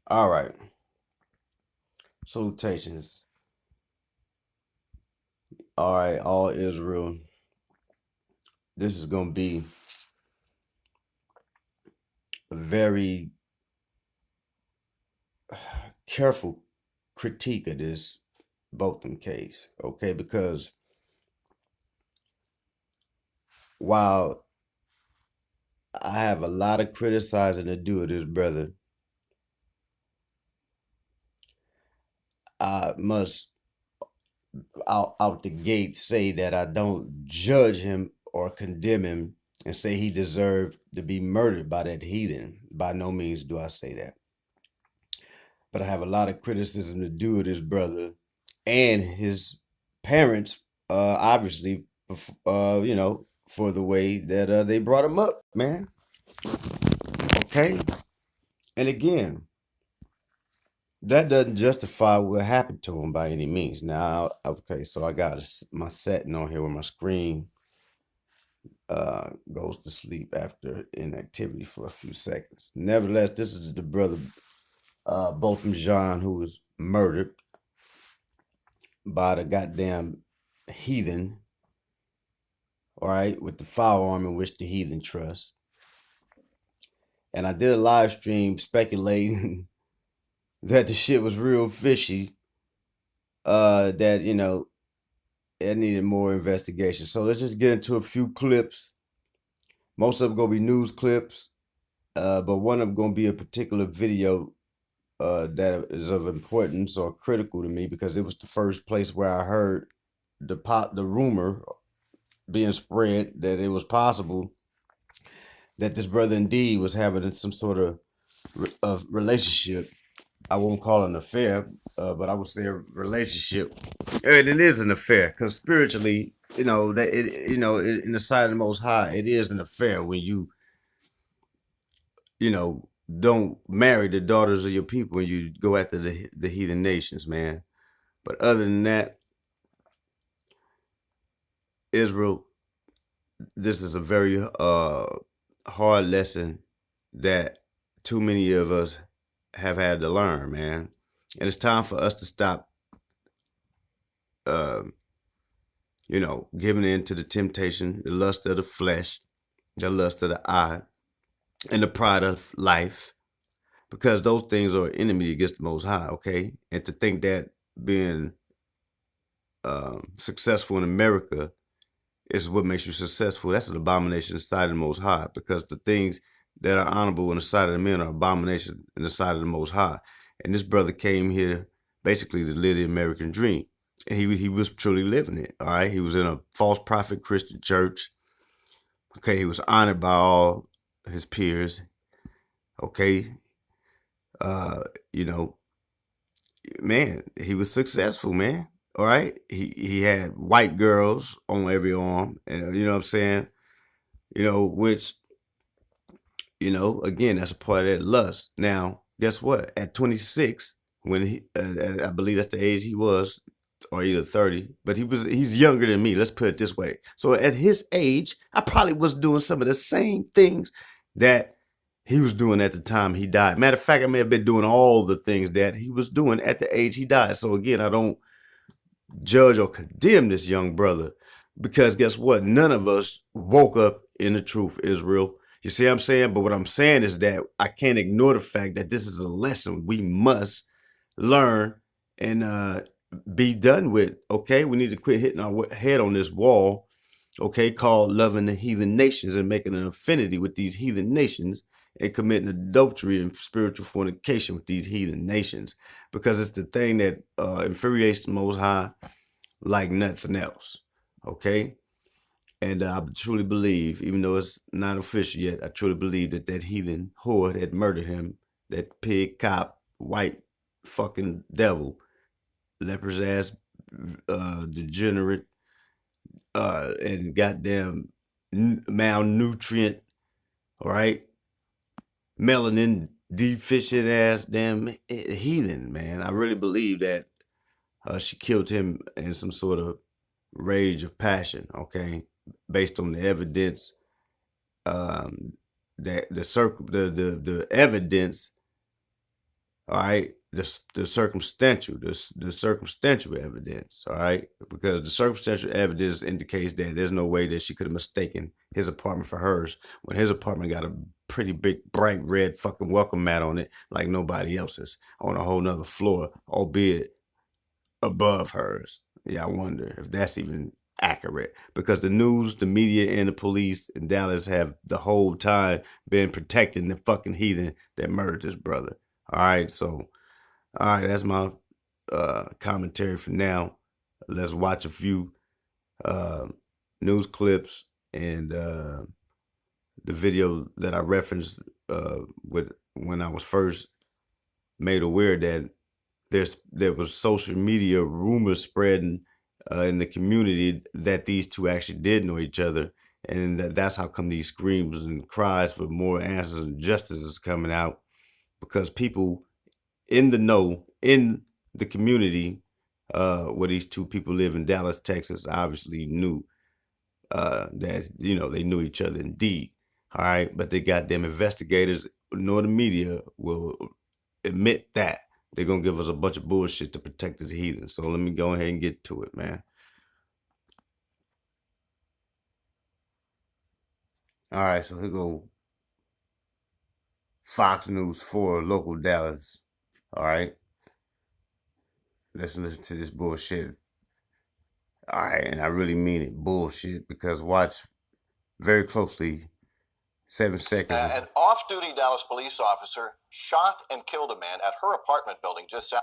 All right. Salutations. All right, all Israel. This is going to be a very careful critique of this Botham case, okay? Because while I have a lot of criticizing to do of this brother, I must out the gate say that I don't judge him or condemn him and say he deserved to be murdered by that heathen. By no means do I say that. But I have a lot of criticism to do with his brother and his parents, obviously, for the way that they brought him up, man. Okay, and again, that doesn't justify what happened to him by any means. Now, okay, so I got my setting on here where my screen goes to sleep after inactivity for a few seconds. Nevertheless, this is the brother Botham Jean who was murdered by the goddamn heathen, all right, with the firearm in which the heathen trust. And I did a live stream speculating that the shit was real fishy, that, it needed more investigation. So let's just get into a few clips. Most of them going to be news clips, but one of them going to be a particular video that is of importance or critical to me because it was the first place where I heard the rumor being spread that it was possible that this brother indeed was having some sort of relationship. I won't call it an affair, but I would say a relationship, and it is an affair because spiritually, that in the sight of the Most High, it is an affair when don't marry the daughters of your people and you go after the heathen nations, man. But other than that, Israel, this is a very hard lesson that too many of us have had to learn, man. And it's time for us to stop, uh, giving in to the temptation, the lust of the flesh, the lust of the eye, and the pride of life, because those things are an enemy against the Most High, okay? And to think that being successful in America is what makes you successful, that's an abomination in the sight of the Most High, because the things that are honorable in the sight of the men are abomination in the sight of the Most High. And this brother came here basically to live the American dream. And he was truly living it, all right? He was in a false prophet Christian church. Okay, he was honored by all his peers. Okay, uh, you know, man, he was successful, man. All right, he had white girls on every arm, and you know what I'm saying. Which again, that's a part of that lust. Now, guess what? At 26, when I believe that's the age he was, or either 30, but he's younger than me. Let's put it this way. So at his age, I probably was doing some of the same things that he was doing at the time he died. Matter of fact, I may have been doing all the things that he was doing at the age he died. So again, I don't judge or condemn this young brother because guess what? None of us woke up in the truth, Israel. You see what I'm saying? But what I'm saying is that I can't ignore the fact that this is a lesson we must learn and be done with. Okay, we need to quit hitting our head on this wall. Okay, called loving the heathen nations and making an affinity with these heathen nations and committing adultery and spiritual fornication with these heathen nations, because it's the thing that infuriates the Most High like nothing else. Okay, and I truly believe, even though it's not official yet, I truly believe that that heathen whore that murdered him, that pig cop, white fucking devil, leper's ass, degenerate, and goddamn malnutrient, all right, melanin deficient ass damn heathen, man. I really believe that she killed him in some sort of rage of passion, okay, based on the evidence, that the evidence All right, the circumstantial evidence. All right, because the circumstantial evidence indicates that there's no way that she could have mistaken his apartment for hers when his apartment got a pretty big bright red fucking welcome mat on it like nobody else's on a whole nother floor, albeit above hers. Yeah, I wonder if that's even accurate because the news, the media, and the police in Dallas have the whole time been protecting the fucking heathen that murdered this brother. All right, so all right, that's my commentary for now. Let's watch a few uh, news clips and the video that I referenced with when I was first made aware that there was social media rumors spreading in the community that these two actually did know each other, and that's how come these screams and cries for more answers and justice is coming out because people in the know in the community where these two people live in Dallas, Texas, obviously knew that they knew each other indeed. All right, but the goddamn investigators nor the media will admit that. They're gonna give us a bunch of bullshit to protect the heathen. So let me go ahead and get to it, man. All right, so here go Fox News 4 local Dallas. All right, let's listen to this bullshit. All right, and I really mean it, bullshit, because watch very closely. 7 seconds. An off-duty Dallas police officer shot and killed a man at her apartment building just south.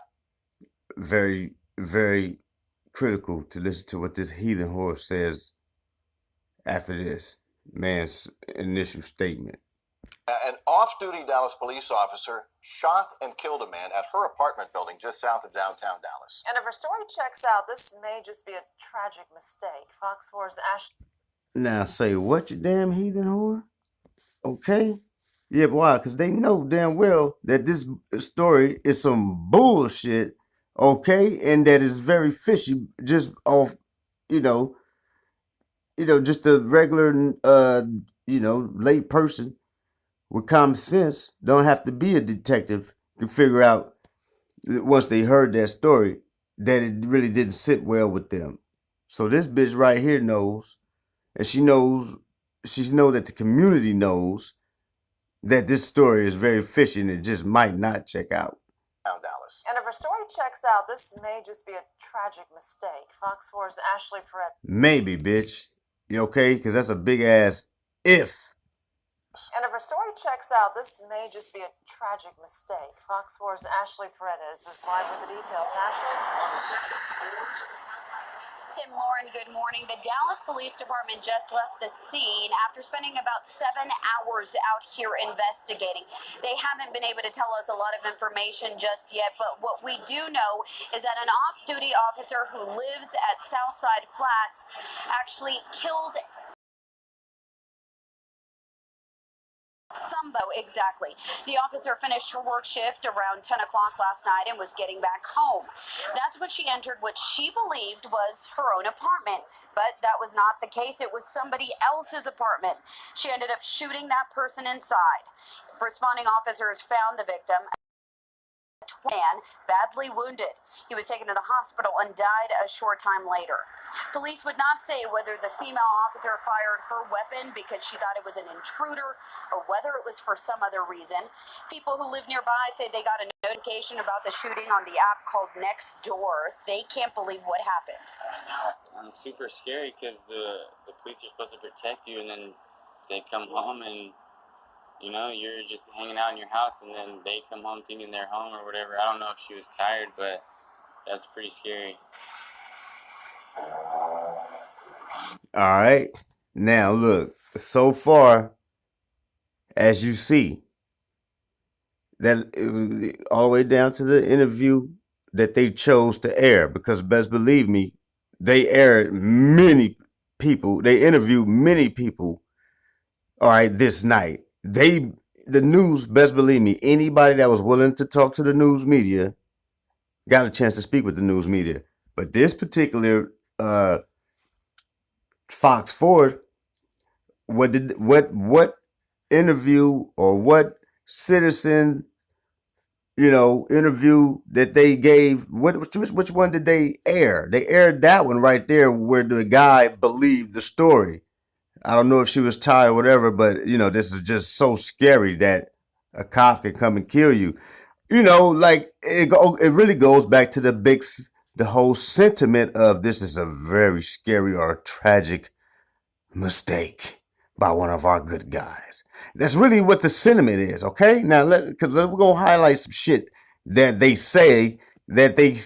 Very, very critical to listen to what this heathen whore says after this man's initial statement. An off-duty Dallas police officer shot and killed a man at her apartment building just south of downtown Dallas. And if her story checks out, this may just be a tragic mistake. Fox 4's Ashley. Now say what, you damn heathen whore? Okay. Yeah, but why? Because they know damn well that this story is some bullshit, okay, and that is very fishy, just off, just a regular, lay person with common sense don't have to be a detective to figure out once they heard that story that it really didn't sit well with them. So this bitch right here knows, and she knows that the community knows that this story is very fishy and it just might not check out. Dallas. And if her story checks out, this may just be a tragic mistake. Fox 4's Ashley Perret. Maybe, bitch. You okay? Because that's a big ass if. And if her story checks out, this may just be a tragic mistake. Fox 4's Ashley Paredes is live with the details. Ashley? Tim, Lauren, good morning. The Dallas Police Department just left the scene after spending about 7 hours out here investigating. They haven't been able to tell us a lot of information just yet, but what we do know is that an off-duty officer who lives at Southside Flats actually killed exactly. The officer finished her work shift around 10 o'clock last night and was getting back home. That's when she entered what she believed was her own apartment, but that was not the case. It was somebody else's apartment. She ended up shooting that person inside. Responding officers found the victim, a man, badly wounded. He was taken to the hospital and died a short time later. Police would not say whether the female officer fired her weapon because she thought it was an intruder or whether it was for some other reason. People who live nearby say they got a notification about the shooting on the app called Nextdoor. They can't believe what happened. It's super scary because the police are supposed to protect you, and then they come home and you're just hanging out in your house, and then they come home thinking they're home or whatever. I don't know if she was tired, but that's pretty scary. All right. Now, look, so far, as you see, that all the way down to the interview that they chose to air, because best believe me, they aired many people. They interviewed many people, all right, this night. The news, best believe me, anybody that was willing to talk to the news media got a chance to speak with the news media. But this particular Fox 4, what interview or what citizen interview that they gave. Which one did they air? They aired that one right there where the guy believed the story. I don't know if she was tired or whatever, but this is just so scary that a cop can come and kill you. Like it really goes back to the whole sentiment of this is a very scary or tragic mistake by one of our good guys. That's really what the sentiment is, okay? Now, because we're going to highlight some shit that they say that they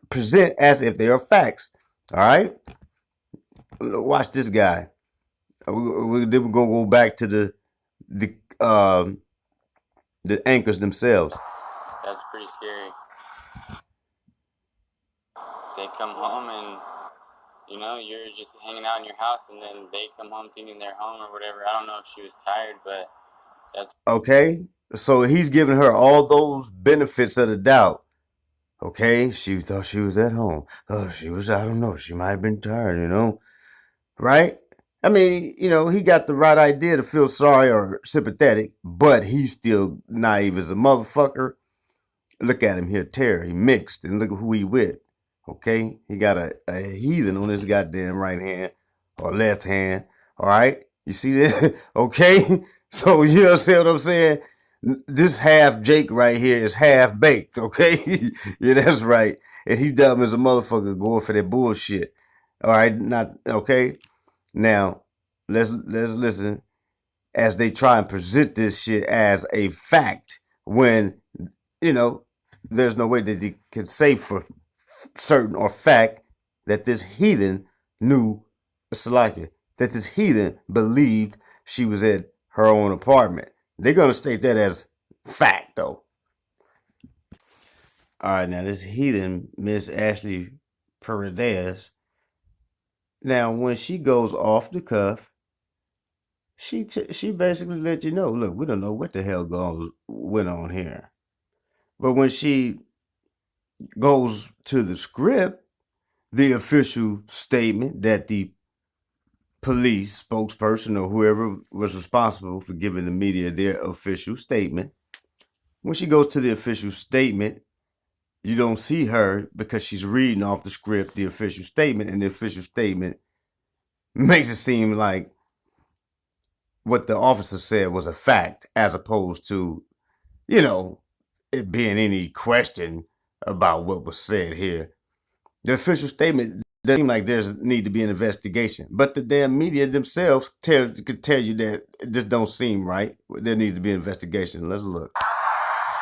present as if they are facts, all right? Watch this guy. Then we're going to go back to the anchors themselves. That's pretty scary. They come home and you're just hanging out in your house, and then they come home thinking they're home or whatever. I don't know if she was tired, but that's okay. So he's giving her all those benefits of the doubt. Okay, she thought she was at home. Oh, she was, I don't know, she might have been tired, right? I mean, he got the right idea to feel sorry or sympathetic, but he's still naive as a motherfucker. Look at him here, Terry. He mixed, and look at who he with. Okay, he got a heathen on his goddamn right hand or left hand. All right, you see that? Okay, so you understand what I'm saying? This half Jake right here is half baked. Okay, yeah, that's right. And he dumb as a motherfucker going for that bullshit. All right, not okay. Now let's listen as they try and present this shit as a fact when there's no way that he can say for certain or fact that this heathen knew Salaka, that this heathen believed she was at her own apartment. They're gonna state that as fact though. All right, now this heathen, Miss Ashley Paredes. Now, when she goes off the cuff, she basically let you know, look, we don't know what the hell went on here. But when she goes to the script, the official statement that the police spokesperson or whoever was responsible for giving the media their official statement, when she goes to the official statement, you don't see her because she's reading off the script, the official statement, and the official statement makes it seem like what the officer said was a fact as opposed to, it being any question about what was said here. The official statement doesn't seem like there's need to be an investigation, but the damn media themselves could tell you that this don't seem right. There needs to be an investigation. Let's look.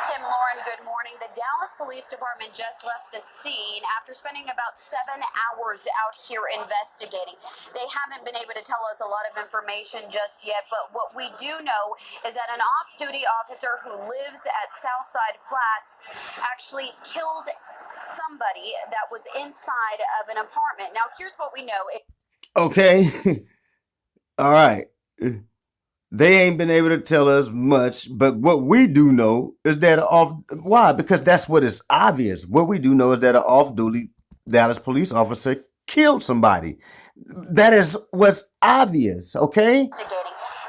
Tim, Lauren, good morning. The Dallas Police Department just left the scene after spending about 7 hours out here investigating. They haven't been able to tell us a lot of information just yet, but what we do know is that an off-duty officer who lives at Southside Flats actually killed somebody that was inside of an apartment. Now, here's what we know. Okay. All right. They ain't been able to tell us much, but what we do know is that why? Because that's what is obvious. What we do know is that an off-duty Dallas police officer killed somebody. That is what's obvious, okay?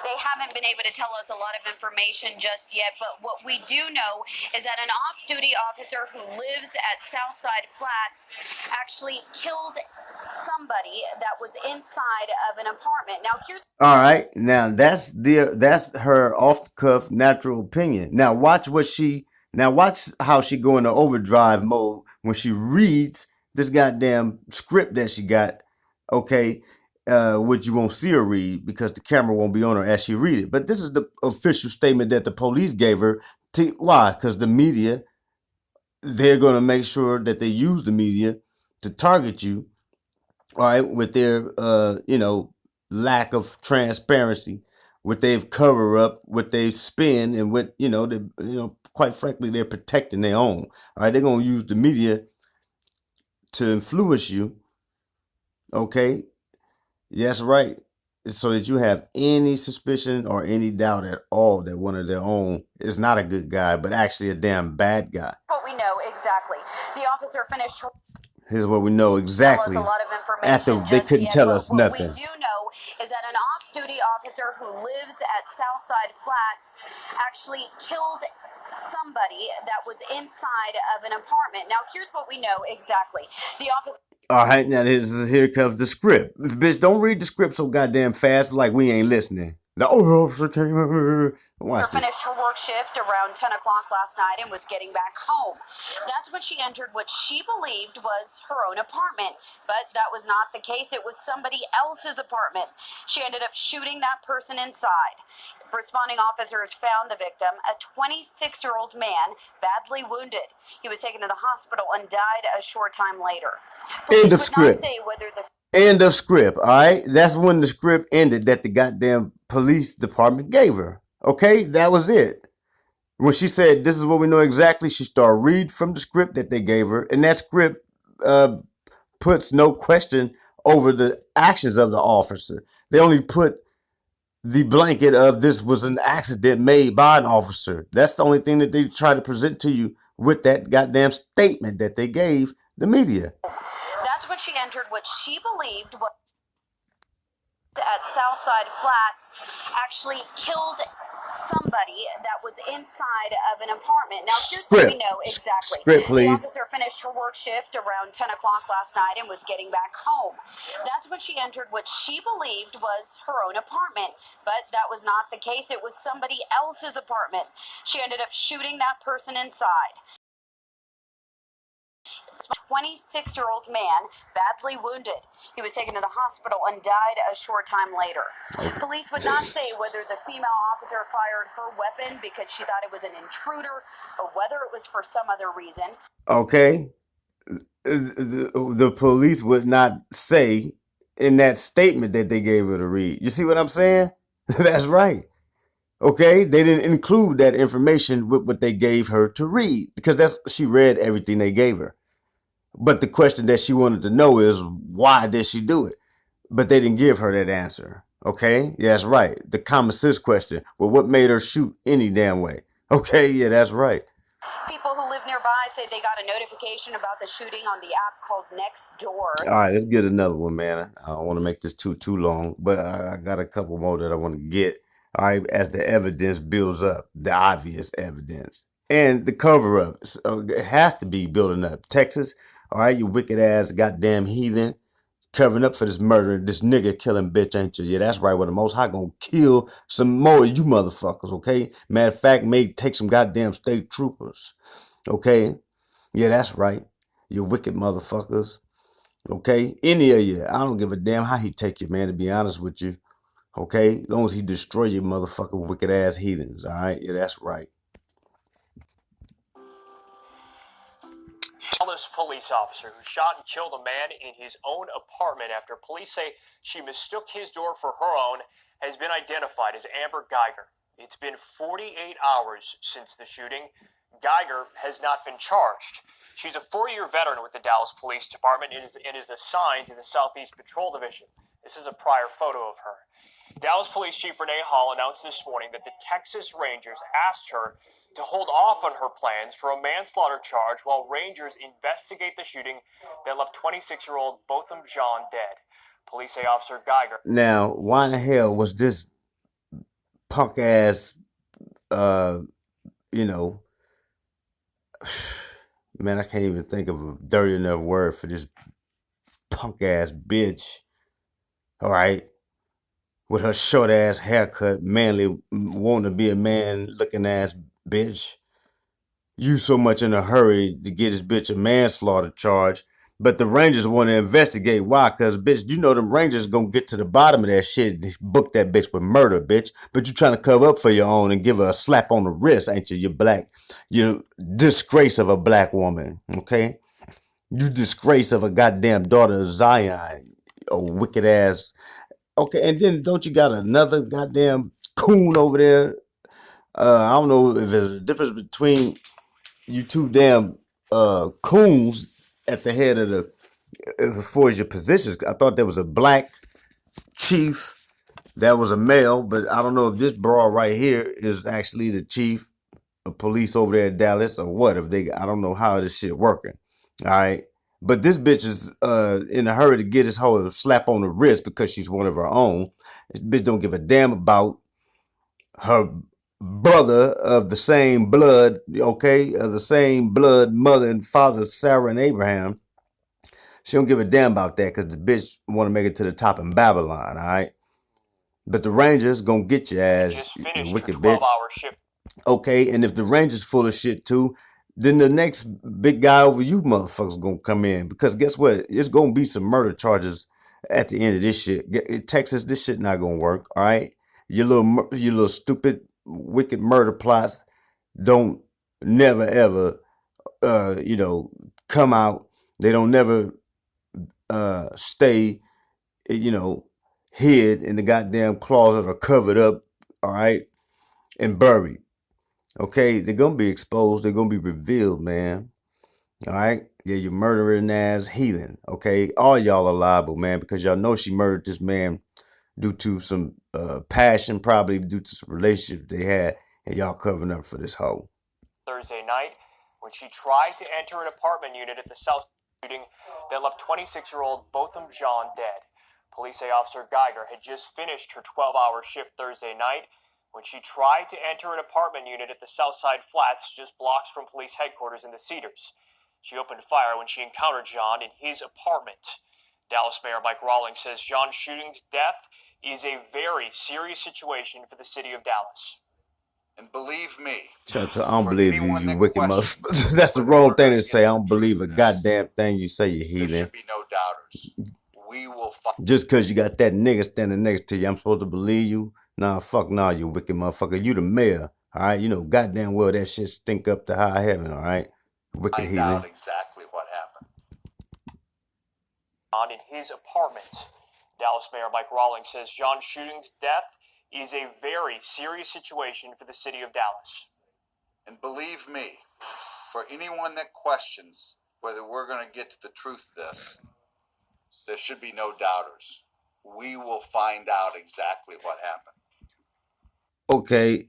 They haven't been able to tell us a lot of information just yet, but what we do know is that an off-duty officer who lives at Southside Flats actually killed somebody that was inside of an apartment. Now, here's all right. Now that's her off-the-cuff natural opinion. Now watch how she go into overdrive mode when she reads this goddamn script that she got. Okay. Which you won't see her read because the camera won't be on her as she read it. But this is the official statement that the police gave her. Why? Because the media, they're going to make sure that they use the media to target you, all right, with their, lack of transparency, with their cover up, with their spin, and with, quite frankly, they're protecting their own. All right, they're going to use the media to influence you, okay? Yes, right. So that you have any suspicion or any doubt at all that one of their own is not a good guy, but actually a damn bad guy. what we know exactly. The officer finished. Here's what we know exactly. Tell us a lot of information after they couldn't yet, tell us what nothing. What we do know is that an off-duty officer who lives at Southside Flats actually killed somebody somebody that was inside of an apartment. Now, here's what we know exactly. The officer. All right, now here comes the script. Bitch, don't read the script so goddamn fast like we ain't listening. The officer came over. Watch this. Finished her work shift around 10 o'clock last night and was getting back home. That's when she entered what she believed was her own apartment, but that was not the case. It was somebody else's apartment. She ended up shooting that person inside. Responding officers found the victim, a 26-year-old man, badly wounded. He was taken to the hospital and died a short time later. End of Police would script. not say whether the End of script. All right, that's when the script ended that the goddamn police department gave her. Okay, that was it. When she said, "This is what we know exactly," she started read from the script that they gave her, and that script puts no question over the actions of the officer. They only put the blanket of this was an accident made by an officer. That's the only thing that they try to present to you with that goddamn statement that they gave the media. That's when she entered what she believed was at Southside Flats, actually killed somebody that was inside of an apartment. Now, here's what we know exactly. Script, please. The officer finished her work shift around 10 o'clock last night and was getting back home. That's when she entered what she believed was her own apartment, but that was not the case. It was somebody else's apartment. She ended up shooting that person inside. A 26-year-old man, badly wounded. He was taken to the hospital and died a short time later. Police would not say whether the female officer fired her weapon because she thought it was an intruder or whether it was for some other reason. Okay. The police would not say in that statement that they gave her to read. You see what I'm saying? That's right. Okay, they didn't include that information with what they gave her to read because she read everything they gave her. But the question that she wanted to know is, why did she do it? But they didn't give her that answer. Okay, yeah, that's right. The common sense question. Well, what made her shoot any damn way? Okay, yeah, that's right. People who live nearby say they got a notification about the shooting on the app called Nextdoor. All right, let's get another one, man. I don't want to make this too long, but I got a couple more that I want to get. All right, as the evidence builds up, the obvious evidence. And the cover-up, it has to be building up. Texas, all right, you wicked ass goddamn heathen, covering up for this murder, this nigga killing bitch, ain't you? Yeah, that's right. Well, the Most High gonna kill some more of you motherfuckers, okay? Matter of fact, may take some goddamn state troopers, okay? Yeah, that's right. You wicked motherfuckers, okay? Any of you, I don't give a damn how he take you, man, to be honest with you, okay? As long as he destroy you motherfucking wicked ass heathens, all right? Yeah, that's right. Dallas police officer who shot and killed a man in his own apartment after police say she mistook his door for her own has been identified as Amber Geiger. It's been 48 hours since the shooting. Geiger has not been charged. She's a 4-year veteran with the Dallas Police Department and is assigned to the Southeast Patrol Division. This is a prior photo of her. Dallas Police Chief Renee Hall announced this morning that the Texas Rangers asked her to hold off on her plans for a manslaughter charge while Rangers investigate the shooting that left 26-year-old Botham John dead. Police say Officer Geiger. Now, why in the hell was this punk ass, man, I can't even think of a dirty enough word for this punk ass bitch. All right. With her short ass haircut, manly, wanting to be a man looking ass bitch. You so much in a hurry to get this bitch a manslaughter charge. But the Rangers want to investigate. Why? Because, bitch, you know them Rangers gonna get to the bottom of that shit and book that bitch with murder, bitch. But you trying to cover up for your own and give her a slap on the wrist, ain't you? You disgrace of a black woman, okay? You disgrace of a goddamn daughter of Zion, a wicked ass. Okay, and then don't you got another goddamn coon over there? I don't know if there's a difference between you two damn coons at the head of the as far as your positions. I thought there was a black chief that was a male, but I don't know if this broad right here is actually the chief of police over there in Dallas or what. I don't know how this shit working. All right. But this bitch is in a hurry to get his whole slap on the wrist because she's one of her own. This bitch don't give a damn about her brother of the same blood, okay, of the same blood, mother and father, Sarah and Abraham. She don't give a damn about that because the bitch want to make it to the top in Babylon, all right? But the Rangers gonna get your ass, Just you finished her wicked bitch. 12-hour shift. Okay, and if the Rangers full of shit too, then the next big guy over you motherfuckers gonna come in because guess what? It's gonna be some murder charges at the end of this shit. Texas, this shit not gonna work. All right, your little stupid, wicked murder plots don't never ever, come out. They don't never stay, you know, hid in the goddamn closet or covered up. All right, and buried. Okay, they're gonna be exposed. They're gonna be revealed, man. All right, yeah, you murdering ass heathen. Okay, all y'all are liable, man, because y'all know she murdered this man due to some passion, probably due to some relationship they had, and y'all covering up for this hoe. Thursday night when she tried to enter an apartment unit at the South shooting that left 26-year-old Botham Jean dead. Police say Officer Geiger had just finished her 12-hour shift Thursday night when she tried to enter an apartment unit at the Southside Flats just blocks from police headquarters in the Cedars. She opened fire when she encountered Jean in his apartment. Dallas Mayor Mike Rawlings says Jean Shooting's death is a very serious situation for the city of Dallas. And believe me, I don't believe you, anyone you that wicked questions motherfucker. That's the whether wrong we're thing gonna to get say. I to the don't believe truth a of this, goddamn thing you say, you there heathen. should be no doubters. We will fight. Just because you got that nigga standing next to you, I'm supposed to believe you? Nah, fuck nah, you wicked motherfucker. You the mayor, all right? You know goddamn well that shit stink up to high heaven, all right? Wicked Find heathen. out exactly what happened. In his apartment. Dallas Mayor Mike Rawlings says Jean Shooting's death is a very serious situation for the city of Dallas. And believe me, for anyone that questions whether we're going to get to the truth of this, there should be no doubters. We will find out exactly what happened. Okay,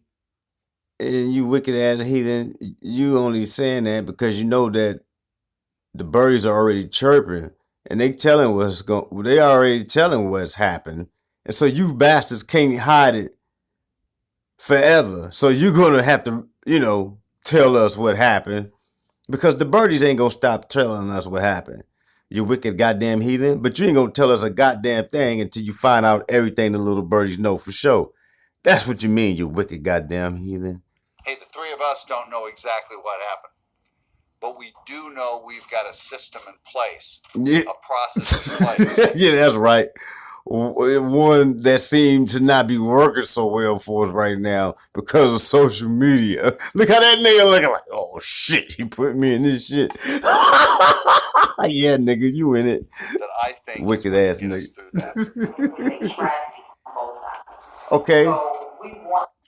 and you wicked ass heathen, you only saying that because you know that the birds are already chirping and they already telling what's happened. And so you bastards can't hide it forever. So you're gonna have to, tell us what happened because the birdies ain't gonna stop telling us what happened. You wicked goddamn heathen. But you ain't gonna tell us a goddamn thing until you find out everything the little birdies know for sure. That's what you mean, you wicked goddamn heathen. Hey, the three of us don't know exactly what happened, but we do know we've got a system in place, Yeah. a process in place. Yeah, that's right. One that seems to not be working so well for us right now because of social media. Look how that nigga looking like, oh shit, he put me in this shit. Yeah, nigga, you in it. That I think Wicked is ass going to get us nigga. through that. Okay.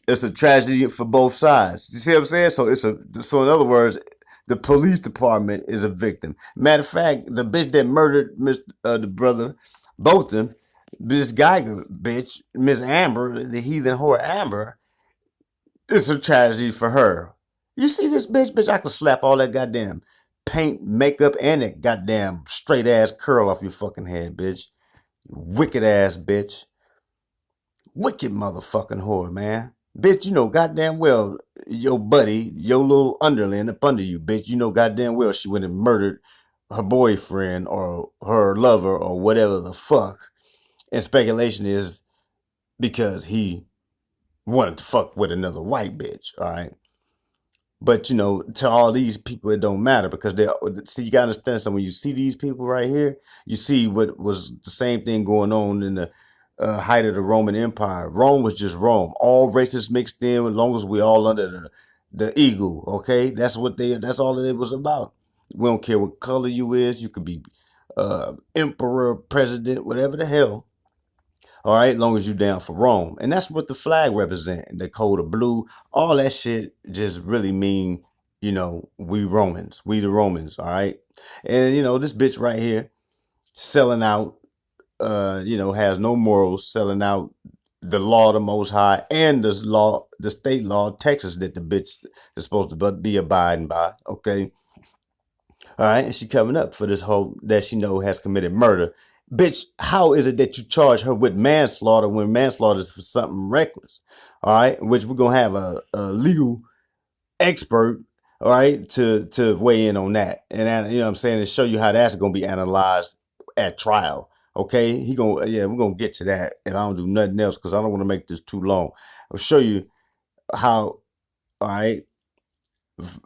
It's a tragedy for both sides. You see what I'm saying? So in other words, the police department is a victim. Matter of fact, the bitch that murdered the brother, Botham, this Geiger bitch, Miss Amber, the heathen whore Amber, it's a tragedy for her. You see this bitch, I could slap all that goddamn paint, makeup, and that goddamn straight ass curl off your fucking head, bitch. Wicked ass bitch. Wicked motherfucking whore, man. Bitch, you know goddamn well your buddy, your little underling up under you, bitch. You know goddamn well she went and murdered her boyfriend or her lover or whatever the fuck. And speculation is because he wanted to fuck with another white bitch, all right? But to all these people, it don't matter because you gotta understand something. When you see these people right here, you see what was the same thing going on in the height of the Roman Empire. Rome was just Rome. All races mixed in, as long as we all under the eagle. Okay, that's That's all that it was about. We don't care what color you is. You could be emperor, president, whatever the hell. All right, long as you down for Rome. And that's what the flag represent. The code of blue, all that shit just really mean, we Romans. We the Romans, all right? And this bitch right here selling out, has no morals, selling out the law of the most high and the state law of Texas that the bitch is supposed to be abiding by, okay? All right, and she coming up for this hoe that she know has committed murder. Bitch, how is it that you charge her with manslaughter when manslaughter is for something reckless? All right, which we're gonna have a legal expert, all right, to weigh in on that, and you know what I'm saying, and show you how that's gonna be analyzed at trial. Okay, we're gonna get to that, and I don't do nothing else because I don't want to make this too long. I'll show you how. All right.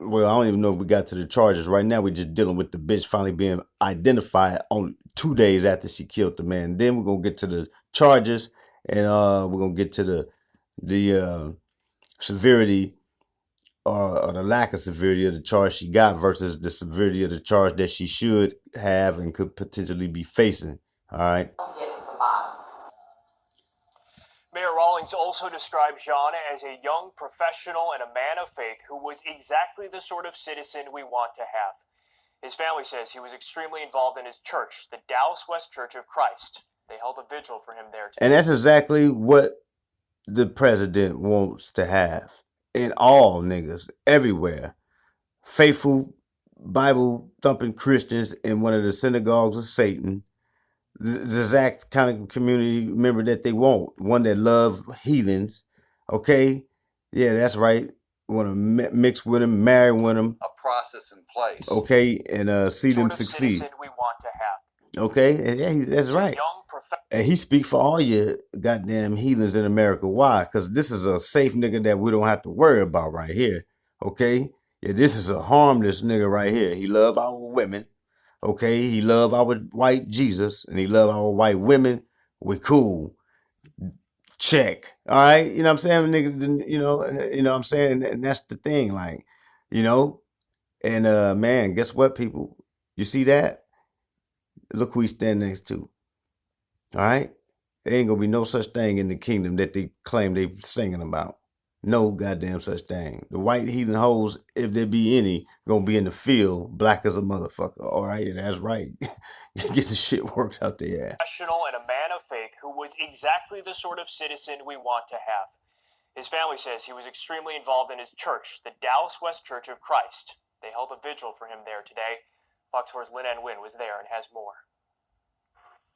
Well, I don't even know if we got to the charges. Right now, we're just dealing with the bitch finally being identified on 2 days after she killed the man. Then we're gonna get to the charges, and we're gonna get to the severity or the lack of severity of the charge she got versus the severity of the charge that she should have and could potentially be facing. All right. Mayor Rawlings also described Jean as a young professional and a man of faith who was exactly the sort of citizen we want to have. His family says he was extremely involved in his church, the Dallas West Church of Christ. They held a vigil for him there today. And that's exactly what the president wants to have in all niggas everywhere. Faithful Bible thumping Christians in one of the synagogues of Satan. The exact kind of community member that they want. One that love heathens. Okay? Yeah, that's right. Want to mix with them, marry with them. A process in place. Okay? And see them succeed. Citizen we want to have. Okay? And yeah, that's right. And he speak for all you goddamn heathens in America. Why? Because this is a safe nigga that we don't have to worry about right here. Okay? Yeah, this is a harmless nigga right here. He love our women. Okay? He love our white Jesus. And he love our white women. We cool. Check. All right? You know what I'm saying? Nigga, you know what I'm saying? And that's the thing. Like, you know? And man, guess what, people? You see that? Look who he's standing next to. All right? There ain't gonna be no such thing in the kingdom that they claim they singing about. No goddamn such thing. The white heathen hoes, if there be any, gonna be in the field, black as a motherfucker. All right, yeah, that's right. Get the shit worked out there. Professional and a man of faith who was exactly the sort of citizen we want to have. His family says he was extremely involved in his church, the Dallas West Church of Christ. They held a vigil for him there today. Fox 4's Lynn Ann Wynn was there and has more.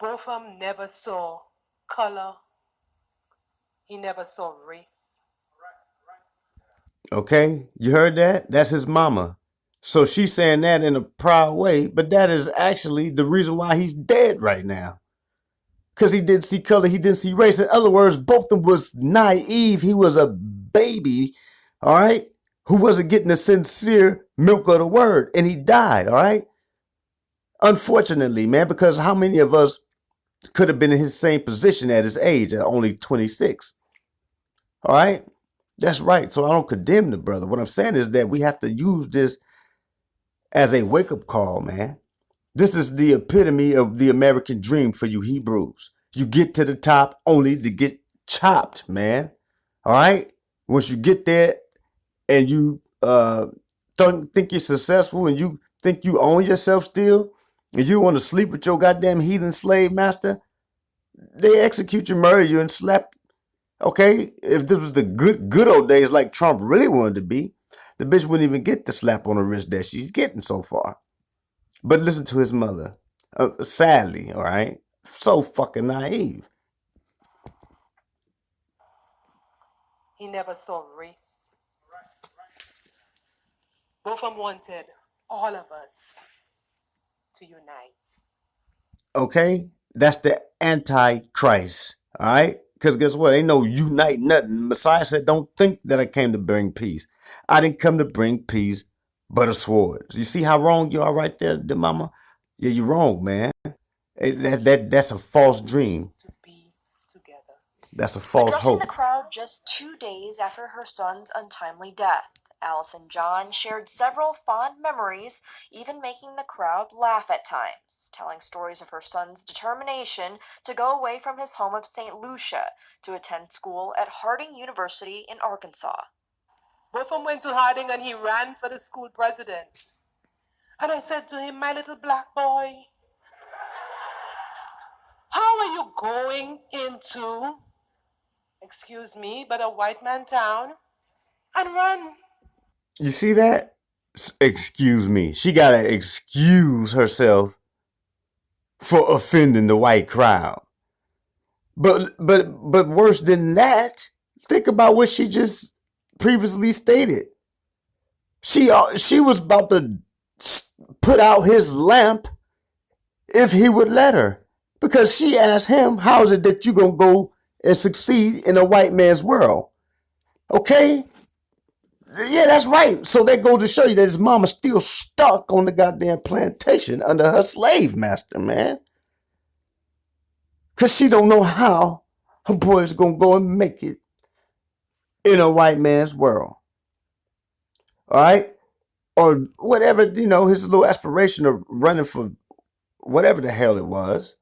Botham never saw color. He never saw race. Okay, you heard that? That's his mama. So she's saying that in a proud way, but that is actually the reason why he's dead right now. Because he didn't see color, he didn't see race. In other words, Botham was naive. He was a baby, all right, who wasn't getting the sincere milk of the word, and he died, all right? Unfortunately, man, because how many of us could have been in his same position at his age at only 26? All right? That's right. So I don't condemn the brother. What I'm saying is that we have to use this as a wake-up call, man. This is the epitome of the American dream for you Hebrews. You get to the top only to get chopped, man. All right? Once you get there and you think you're successful and you think you own yourself still, and you want to sleep with your goddamn heathen slave master, they execute you, murder you, and slap. Okay, if this was the good old days like Trump really wanted to be, the bitch wouldn't even get the slap on the wrist that she's getting so far. But listen to his mother. Sadly, all right? So fucking naive. He never saw race. Botham wanted all of us to unite. Okay? That's the Antichrist, all right? Because guess what? Ain't no unite nothing. Messiah said, don't think that I came to bring peace. I didn't come to bring peace, but a sword. You see how wrong you are right there, the mama? Yeah, you're wrong, man. That's a false dream. To be together. That's a false Addressing hope. the crowd just 2 days after her son's untimely death, Allison John shared several fond memories, even making the crowd laugh at times, telling stories of her son's determination to go away from his home of St. Lucia to attend school at Harding University in Arkansas. Botham went to Harding and he ran for the school president. And I said to him, my little black boy, how are you going into, excuse me, but a white man town and run? You see that? Excuse me. She gotta excuse herself for offending the white crowd. But worse than that, Think about what she just previously stated. She was about to put out his lamp if he would let her, because she asked him, "How is it that you gonna go and succeed in a white man's world?" Okay, yeah, that's right. So that goes to show you that his mama's still stuck on the goddamn plantation under her slave master, man. Cause she don't know how her boy's gonna go and make it in a white man's world. All right? Or whatever, his little aspiration of running for whatever the hell it was.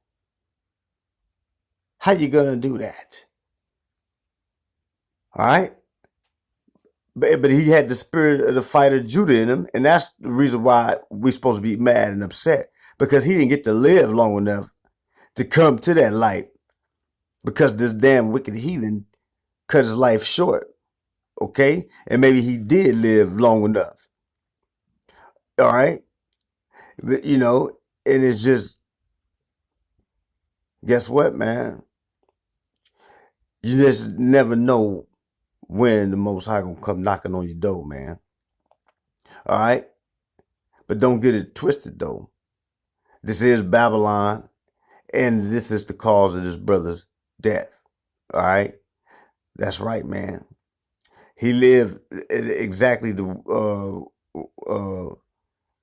How you gonna do that? All right? But he had the spirit of the fighter Judah in him, and that's the reason why we're supposed to be mad and upset. Because he didn't get to live long enough to come to that light. Because this damn wicked heathen cut his life short. Okay? And maybe he did live long enough. All right? But, and it's just, guess what, man? You just never know when the Most High gonna come knocking on your door, man. All right? But don't get it twisted, though. This is Babylon, and this is the cause of this brother's death. All right? That's right, man. He lived exactly the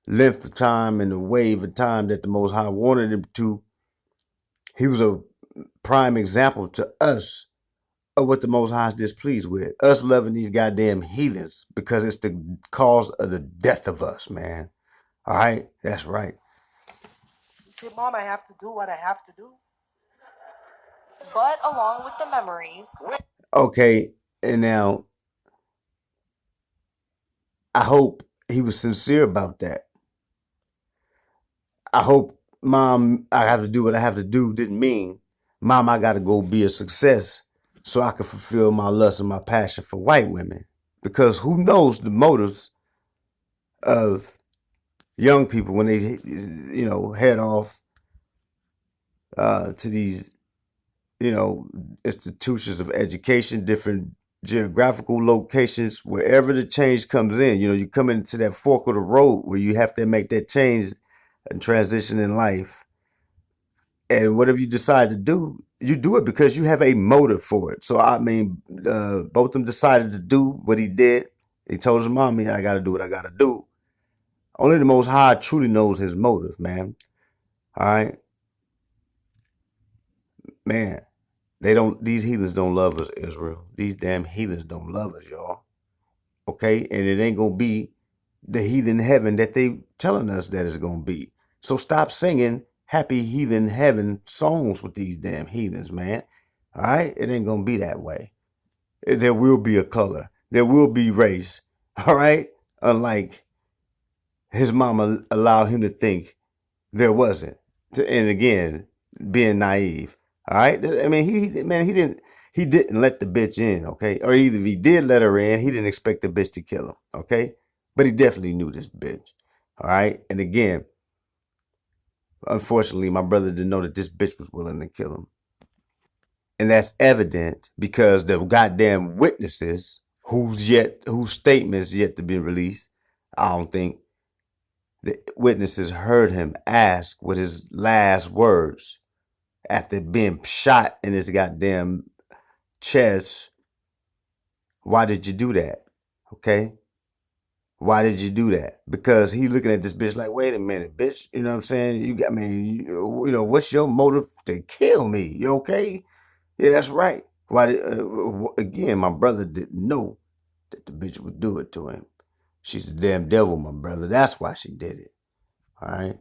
length of time and the wave of time that the Most High wanted him to. He was a prime example to us of what the Most High is displeased with. Us loving these goddamn heathens because it's the cause of the death of us, man. All right? That's right. You say, Mom, I have to do what I have to do. But along with the memories, Okay, and now I hope he was sincere about that. I hope Mom, I have to do what I have to do didn't mean, Mom, I got to go be a success so I can fulfill my lust and my passion for white women. Because who knows the motives of young people when they, head off to these, institutions of education, different geographical locations, wherever the change comes in. You come into that fork of the road where you have to make that change and transition in life. And whatever you decide to do, you do it because you have a motive for it. So, I mean, Botham decided to do what he did. He told his mommy, I got to do what I got to do. Only the Most High truly knows his motive, man. All right? Man, these heathens don't love us, Israel. These damn heathens don't love us, y'all. Okay? And it ain't going to be the heathen heaven that they telling us that it's going to be. So stop singing happy heathen heaven songs with these damn heathens, man. All right? It ain't going to be that way. There will be a color. There will be race. All right? Unlike his mama allowed him to think there wasn't. And again, being naive. All right? I mean, he didn't let the bitch in, okay? Or either if he did let her in, he didn't expect the bitch to kill him, okay? But he definitely knew this bitch. All right? And again, unfortunately, my brother didn't know that this bitch was willing to kill him. And that's evident because the goddamn witnesses whose statements yet to be released, I don't think the witnesses heard him ask with his last words after being shot in his goddamn chest, why did you do that? Okay? Why did you do that? Because he looking at this bitch like, wait a minute, bitch. You know what I'm saying? You got me, what's your motive to kill me? You okay? Yeah, that's right. Why did, again, my brother didn't know that the bitch would do it to him. She's a damn devil, my brother. That's why she did it. All right?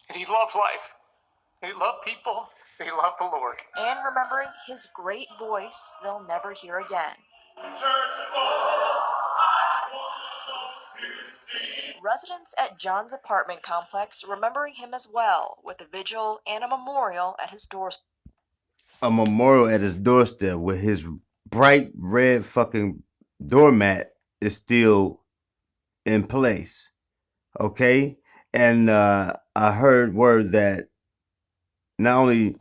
And he loved life. He loved people. He loved the Lord. and remembering his great voice they'll never hear again. Residents at John's apartment complex remembering him as well, with a vigil and a memorial at his doorstep. A memorial at his doorstep with his bright red fucking doormat is still in place. Okay? And I heard word that not only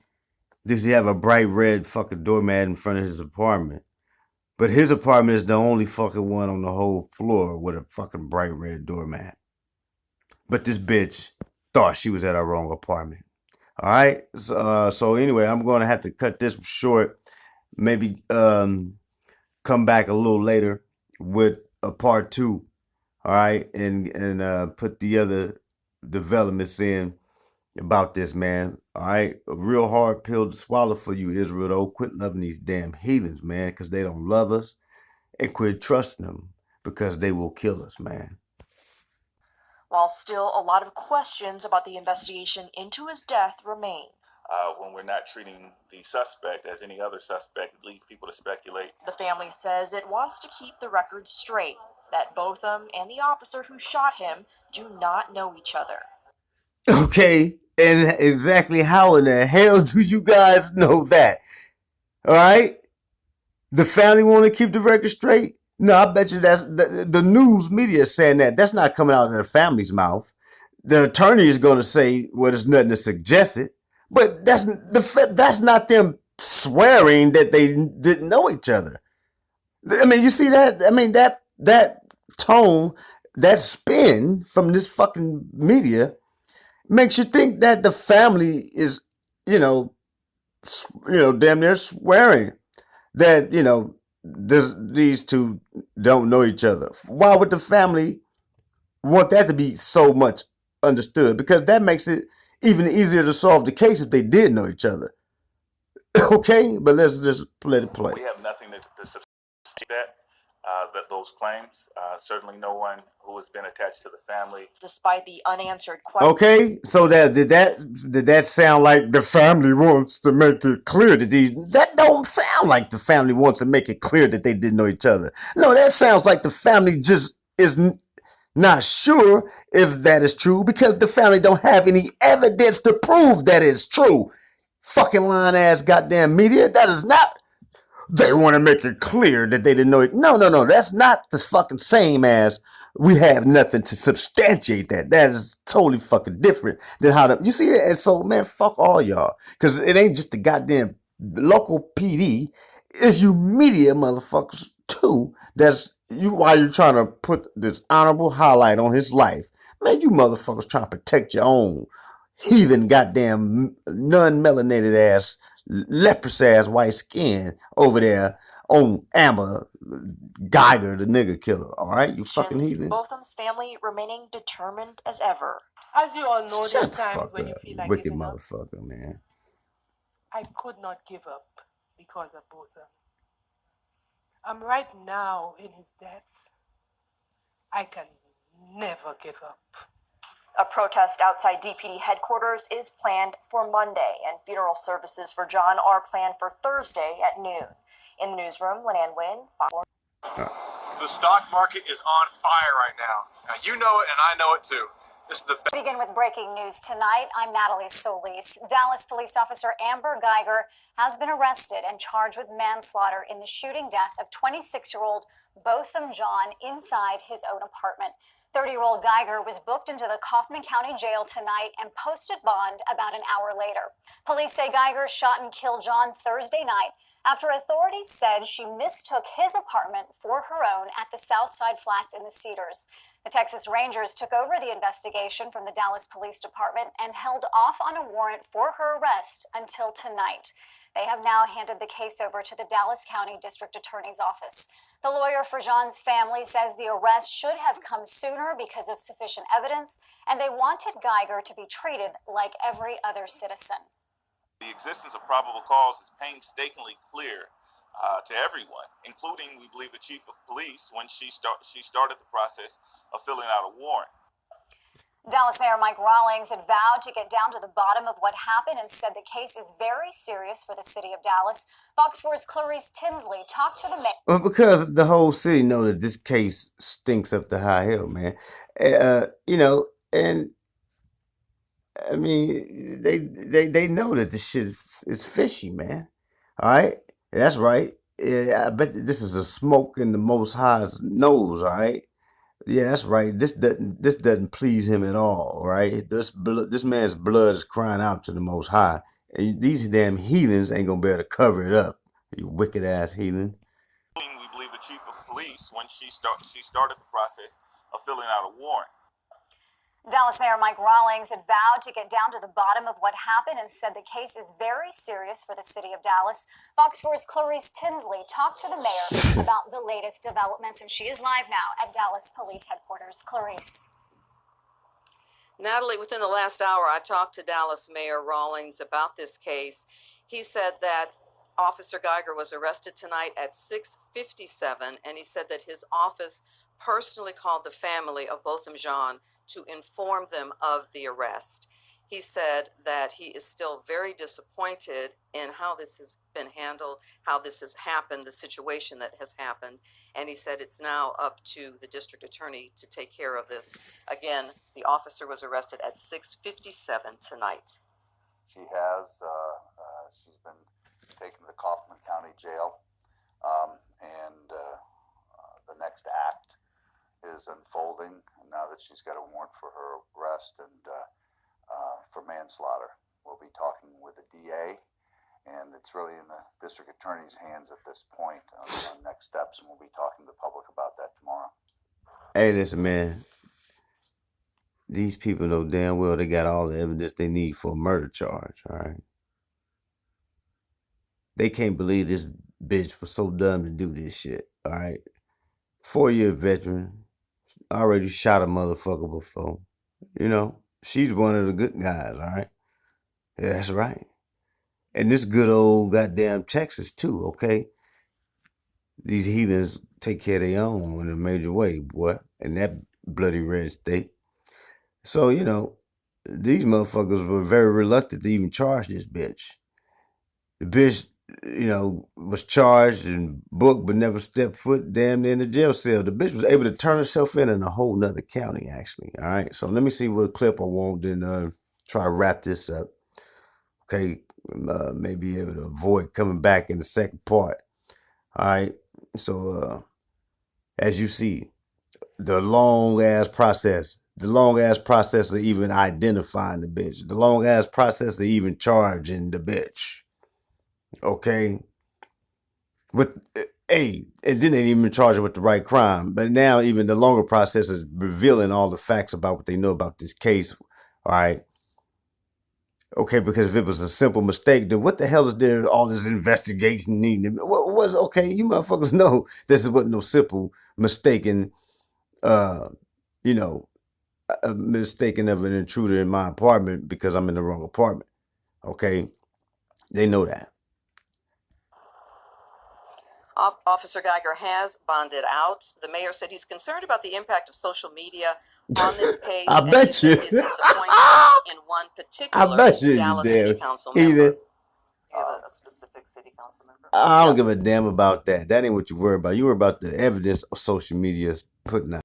does he have a bright red fucking doormat in front of his apartment. But his apartment is the only fucking one on the whole floor with a fucking bright red doormat. But this bitch thought she was at our wrong apartment. All right. So anyway, I'm going to have to cut this short. Maybe come back a little later with a part 2. All right, and put the other developments in about this, man. All right, a real hard pill to swallow for you, Israel. Though, quit loving these damn heathens, man, because they don't love us, and quit trusting them because they will kill us, man. While still a lot of questions about the investigation into his death remain. When we're not treating the suspect as any other suspect, it leads people to speculate. The family says it wants to keep the record straight, that Botham and the officer who shot him do not know each other. Okay, and exactly how in the hell do you guys know that? All right, the family want to keep the record straight. No, I bet you that's the news media is saying that. That's not coming out of their family's mouth. The attorney is going to say, well, there's nothing to suggest it. But that's not them swearing that they didn't know each other. I mean, you see that? I mean, that tone, that spin from this fucking media makes you think that the family is, damn near swearing that, these two don't know each other. Why would the family want that to be so much understood? Because that makes it even easier to solve the case if they did know each other. Okay, but let's just let it play. We have nothing to substantiate that those claims. Certainly, no one who has been attached to the family. Despite the unanswered question. Okay, so did that sound like the family wants to make it clear that don't sound like the family wants to make it clear that they didn't know each other. No, that sounds like the family just is not sure if that is true because the family don't have any evidence to prove that it's true. Fucking lying ass goddamn media. That is not. They want to make it clear that they didn't know it. No. That's not the fucking same as we have nothing to substantiate that. That is totally fucking different than how you see it. And so, man, fuck all y'all. Because it ain't just the goddamn local PD. It's you media motherfuckers too. That's you while you're trying to put this honorable highlight on his life. Man, you motherfuckers trying to protect your own heathen goddamn non-melanated ass, leprous ass white skin over there on Amber Geiger, the nigga killer. All right, you fucking heathens. Botham's family remaining determined as ever. As you all know, there are Shut the times fuck when you up, feel like wicked giving up. motherfucker, man. I could not give up because of Botham. I'm right now in his death. I can never give up. A protest outside DPD headquarters is planned for Monday, and funeral services for John are planned for Thursday at noon. In the newsroom, Leanne Wynn, Fox. The stock market is on fire right now. Now you know it and I know it too. This is the best. Begin with breaking news tonight. I'm Natalie Solis. Dallas police officer Amber Geiger has been arrested and charged with manslaughter in the shooting death of 26-year-old Botham John inside his own apartment. 30-year-old Geiger was booked into the Kaufman County Jail tonight and posted bond about an hour later. Police say Geiger shot and killed John Thursday night after authorities said she mistook his apartment for her own at the Southside Flats in the Cedars. The Texas Rangers took over the investigation from the Dallas Police Department and held off on a warrant for her arrest until tonight. They have now handed the case over to the Dallas County District Attorney's Office. The lawyer for John's family says the arrest should have come sooner because of sufficient evidence, and they wanted Geiger to be treated like every other citizen. The existence of probable cause is painstakingly clear to everyone, including, we believe, the chief of police when she started the process of filling out a warrant. Dallas Mayor Mike Rawlings had vowed to get down to the bottom of what happened and said the case is very serious for the city of Dallas. Fox 4's Clarice Tinsley talked to the mayor. Well, because the whole city know that this case stinks up to high hell, man. And I mean, they know that this shit is fishy, man. All right, that's right. I bet this is a smoke in the Most High's nose. All right. Yeah, that's right. This doesn't please him at all. Right. This man's blood is crying out to the Most High, And these damn heathens ain't gonna be able to cover it up. You wicked ass heathen. We believe the chief of police when she started the process of filling out a warrant. Dallas Mayor Mike Rawlings had vowed to get down to the bottom of what happened and said the case is very serious for the city of Dallas. Fox 4's Clarice Tinsley talked to the mayor about the latest developments, and she is live now at Dallas Police Headquarters. Clarice. Natalie, within the last hour, I talked to Dallas Mayor Rawlings about this case. He said that Officer Geiger was arrested tonight at 6:57, and he said that his office personally called the family of Botham Jean to inform them of the arrest. He said that he is still very disappointed in how this has been handled, how this has happened, the situation that has happened. And he said it's now up to the district attorney to take care of this. Again, the officer was arrested at 6:57 tonight. She's been taken to the Kaufman County Jail, and the next act is unfolding now that she's got a warrant for her arrest and for manslaughter. We'll be talking with the DA, and it's really in the district attorney's hands at this point on next steps, and we'll be talking to the public about that tomorrow. Hey, listen, man. These people know damn well they got all the evidence they need for a murder charge, all right? They can't believe this bitch was so dumb to do this shit, all right? 4-year veteran, already shot a motherfucker before. You know, she's one of the good guys, all right? Yeah, that's right. And this good old goddamn Texas, too, okay? These heathens take care of their own in a major way, boy, in that bloody red state. So, you know, these motherfuckers were very reluctant to even charge this bitch. The bitch, you know, was charged and booked but never stepped foot damn near in the jail cell. The bitch was able to turn herself in a whole nother county, actually, all right? So let me see what clip I want, then try to wrap this up. Okay, maybe able to avoid coming back in the second part. All right, so as you see, the long ass process of even identifying the bitch, the long ass process of even charging the bitch. Okay, with and then they didn't even charge her with the right crime. But now even the longer process is revealing all the facts about what they know about this case. All right. Okay, because if it was a simple mistake, then what the hell is there all this investigation needing? What was okay? You motherfuckers know this wasn't no simple mistaken, you know, a mistaken of an intruder in my apartment because I'm in the wrong apartment. Okay, they know that. Officer Geiger has bonded out. The mayor said he's concerned about the impact of social media on this case. I bet you. He is disappointed in one particular I bet you, Dallas damn City Council member. heathen. You have a specific city council member? I don't give a damn about that. That ain't what you worry about. You worry about the evidence of social media is putting out.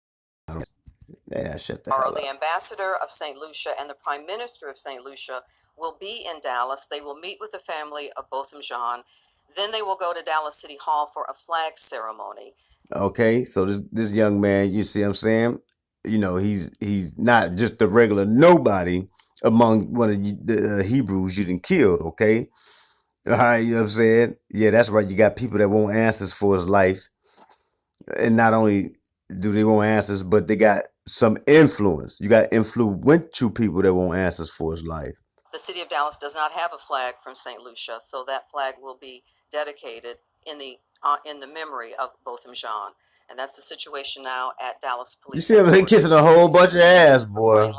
Yeah, shut the hell up. The ambassador of St. Lucia and the prime minister of St. Lucia will be in Dallas. They will meet with the family of Botham Jean. Then they will go to Dallas City Hall for a flag ceremony. Okay, so this young man, you see what I'm saying? You know, he's not just a regular nobody among one of the Hebrews you done killed, okay? All right, you know what I'm saying? Yeah, that's right. You got people that want answers for his life. And not only do they want answers, but they got some influence. You got influential people that want answers for his life. The city of Dallas does not have a flag from St. Lucia, so that flag will be dedicated in the memory of Botham Jean. And that's the situation now at Dallas Police. You see them, they kissing a whole bunch of ass, boy. Live.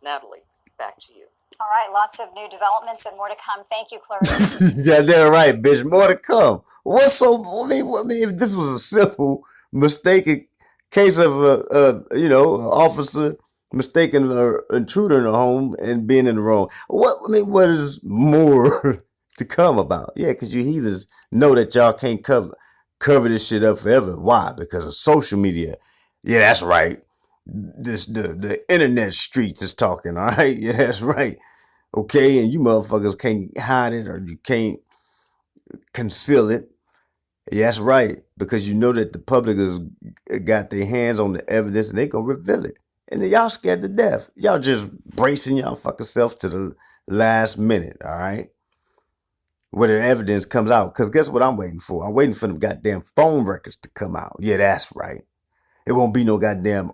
Natalie, back to you. All right, lots of new developments and more to come. Thank you, Clarice. Yeah, they're right, bitch. More to come. What's so? I mean, if this was a simple mistaken case of an officer mistaking an intruder in the home and being in the wrong. What is more to come about? Yeah, because you heathens know that y'all can't cover this shit up forever. Why? Because of social media. Yeah, that's right. The internet streets is talking, all right? Yeah, that's right. Okay, and you motherfuckers can't hide it or you can't conceal it. Yeah, that's right, because you know that the public has got their hands on the evidence and they gonna reveal it. And then y'all scared to death. Y'all just bracing y'all fucking self to the last minute, all right? where the evidence comes out. Because guess what I'm waiting for? I'm waiting for them goddamn phone records to come out. Yeah, that's right. It won't be no goddamn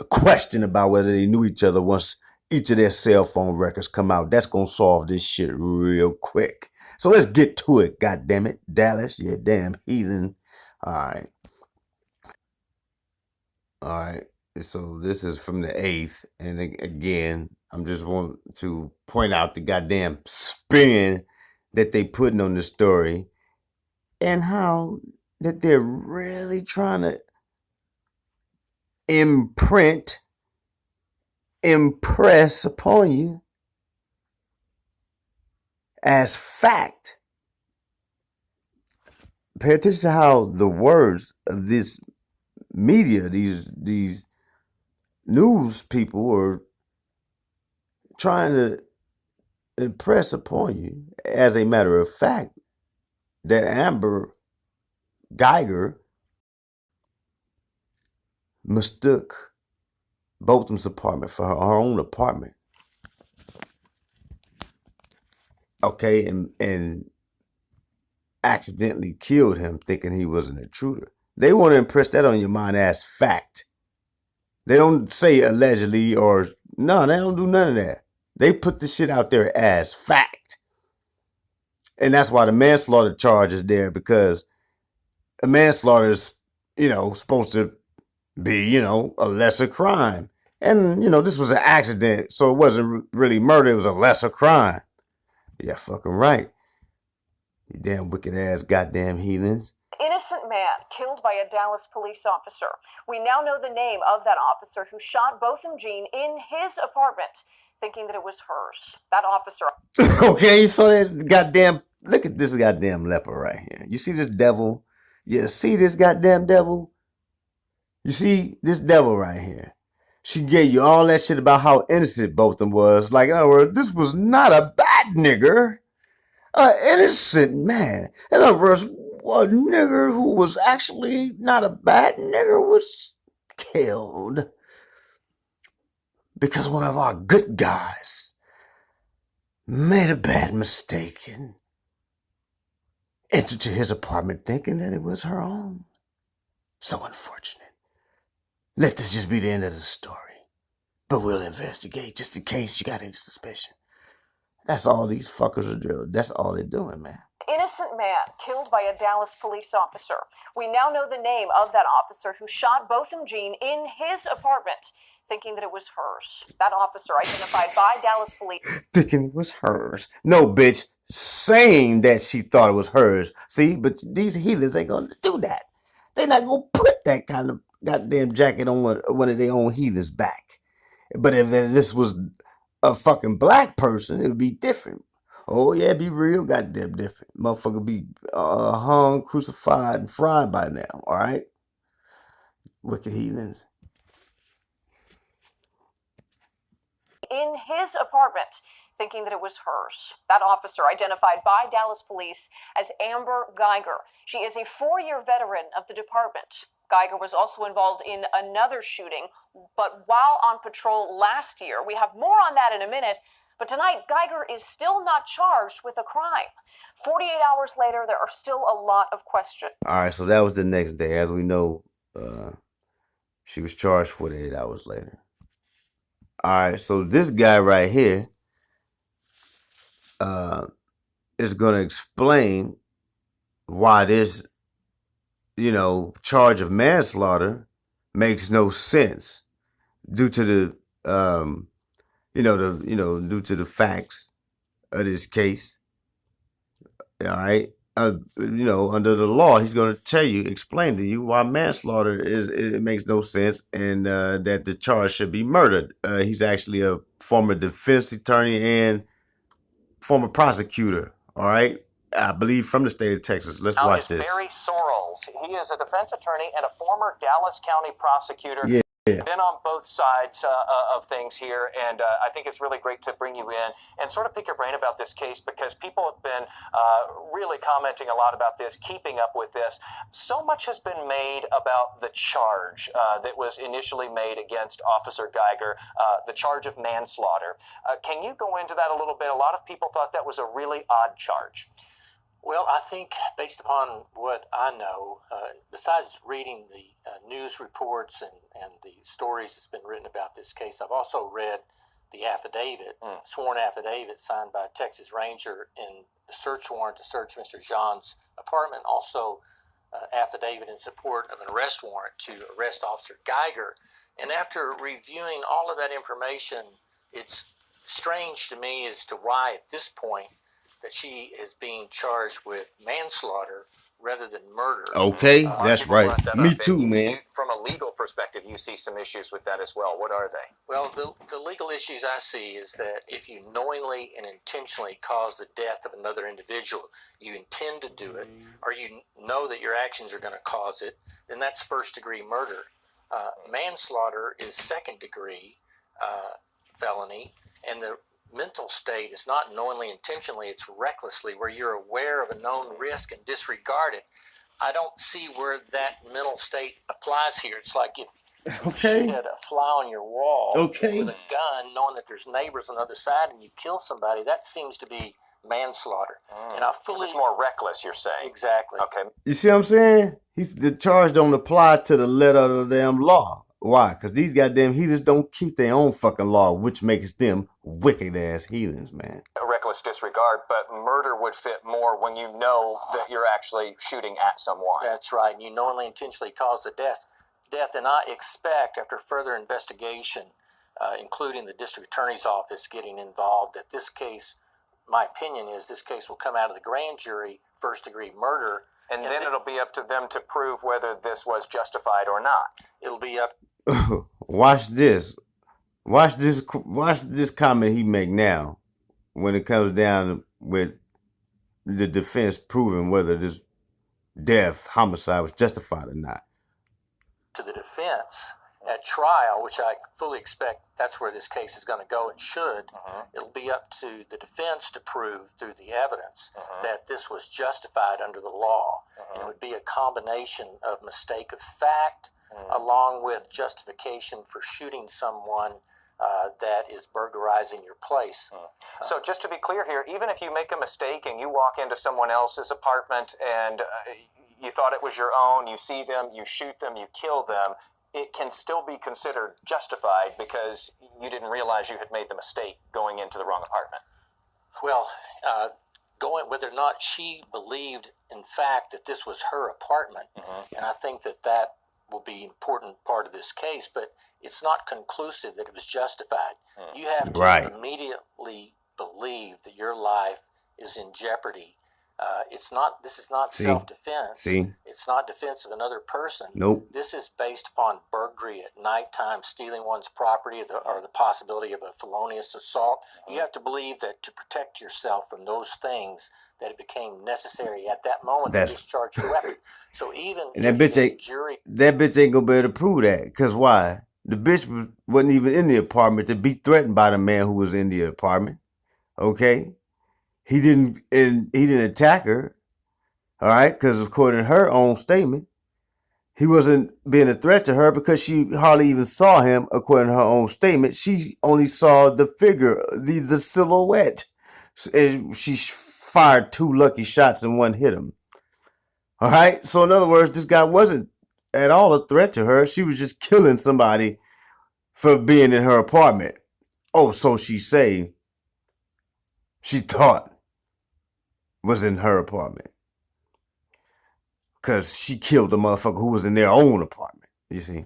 question about whether they knew each other once each of their cell phone records come out. That's gonna solve this shit real quick. So let's get to it, goddamn it. Dallas, you damn heathen. Alright. Alright. So this is from the 8th. And again, I'm just want to point out the goddamn spin that they putting on the story and how that they're really trying to impress upon you as fact. Pay attention to how the words of this media, these news people are trying to impress upon you, as a matter of fact, that Amber Geiger mistook Botham's apartment for her own apartment. Okay, and accidentally killed him thinking he was an intruder. They want to impress that on your mind as fact. They don't say allegedly or no, they don't do none of that. They put the shit out there as fact. And that's why the manslaughter charge is there, because a manslaughter is, supposed to be, a lesser crime. And, this was an accident, so it wasn't really murder, it was a lesser crime. Yeah, fucking right. You damn wicked ass goddamn heathens. Innocent man killed by a Dallas police officer. We now know the name of that officer who shot Botham Jean in his apartment, thinking that it was hers. That officer. Okay, so that goddamn, look at this goddamn leper right here. You see this devil? You see this goddamn devil? You see this devil right here? She gave you all that shit about how innocent Botham was. Like, in other words, this was not a bad nigger. An innocent man. In other words, a nigger who was actually not a bad nigger was killed because one of our good guys made a bad mistake and entered to his apartment thinking that it was her own. So unfortunate. Let this just be the end of the story. But we'll investigate just in case you got any suspicion. That's all these fuckers are doing. That's all they're doing, man. Innocent man killed by a Dallas police officer. We now know the name of that officer who shot Botham Jean in his apartment, thinking that it was hers. That officer identified by Dallas police. Thinking it was hers. No, bitch. Saying that she thought it was hers. See, but these heathens ain't gonna do that. They're not gonna put that kind of goddamn jacket on one of their own heathens' back. But if this was a fucking black person, it would be different. Oh yeah, it'd be real goddamn different. Motherfucker be hung, crucified, and fried by now. All right, wicked heathens. In his apartment, thinking that it was hers. That officer identified by Dallas police as Amber Geiger. She is a 4-year veteran of the department. Geiger was also involved in another shooting, but while on patrol last year. We have more on that in a minute, but tonight Geiger is still not charged with a crime. 48 hours later, there are still a lot of questions. All right, so that was the next day. As we know, she was charged 48 hours later. All right, so this guy right here is going to explain why this, charge of manslaughter makes no sense due to the, due to the facts of this case. All right. Under the law, he's going to explain to you why manslaughter it makes no sense, and that the charge should be murder. He's actually a former defense attorney and former prosecutor. All right. I believe from the state of Texas. Let's watch this. Barry Sorrells. He is a defense attorney and a former Dallas County prosecutor. Yeah. Been on both sides of things here, and I think it's really great to bring you in and sort of pick your brain about this case because people have been really commenting a lot about this, keeping up with this. So much has been made about the charge that was initially made against Officer Geiger, the charge of manslaughter. Can you go into that a little bit? A lot of people thought that was a really odd charge. Well, I think based upon what I know, besides reading the news reports and the stories that's been written about this case, I've also read the affidavit, sworn affidavit signed by a Texas Ranger in the search warrant to search Mr. John's apartment, also affidavit in support of an arrest warrant to arrest Officer Geiger. And after reviewing all of that information, it's strange to me as to why at this point that she is being charged with manslaughter rather than murder. Okay, that's right. Me too, man. From a legal perspective, you see some issues with that as well. What are they? Well, the legal issues I see is that if you knowingly and intentionally cause the death of another individual, you intend to do it, or you know that your actions are going to cause it, then that's first-degree murder. Manslaughter is second-degree felony, and the mental state is not knowingly, intentionally, it's recklessly, where you're aware of a known risk and disregard it. I don't see where that mental state applies here. It's like if you had a fly on your wall with a gun, knowing that there's neighbors on the other side, and you kill somebody, that seems to be manslaughter. And I fully... This is more reckless, you're saying. Exactly. Okay. You see what I'm saying? The charge don't apply to the letter of the damn law. Why? Because these goddamn heathens don't keep their own fucking law, which makes them wicked ass heathens, man. A reckless disregard, but murder would fit more when you know that you're actually shooting at someone. That's right. And you knowingly, intentionally cause the death. And I expect, after further investigation, including the district attorney's office getting involved, that this case, my opinion is this case will come out of the grand jury, first-degree murder. And then it'll be up to them to prove whether this was justified or not. It'll be up. Watch this. Watch this comment he make now when it comes down with the defense proving whether this death, homicide was justified or not. To the defense at trial, which I fully expect that's where this case is going to go and should, it'll be up to the defense to prove through the evidence that this was justified under the law. And it would be a combination of mistake of fact along with justification for shooting someone that is burglarizing your place. So just to be clear here, even if you make a mistake and you walk into someone else's apartment and you thought it was your own, you see them, you shoot them, you kill them, it can still be considered justified because you didn't realize you had made the mistake going into the wrong apartment. Well, whether or not she believed, in fact, that this was her apartment, and I think that will be an important part of this case, but it's not conclusive that it was justified. You have to immediately believe that your life is in jeopardy. This is not self-defense. It's not defense of another person. Nope. This is based upon burglary at nighttime, stealing one's property, or the possibility of a felonious assault. You have to believe that to protect yourself from those things, that it became necessary at that moment to discharge your weapon. So even and that bitch ain't gonna be able to prove that. Because why? The bitch wasn't even in the apartment to be threatened by the man who was in the apartment. Okay? He didn't attack her, all right? Because according to her own statement, he wasn't being a threat to her because she hardly even saw him. According to her own statement, she only saw the figure, the silhouette. And she fired 2 lucky shots and 1 hit him. All right? So in other words, this guy wasn't at all a threat to her. She was just killing somebody for being in her apartment. Oh, so she thought was in her apartment because she killed the motherfucker who was in their own apartment. You see?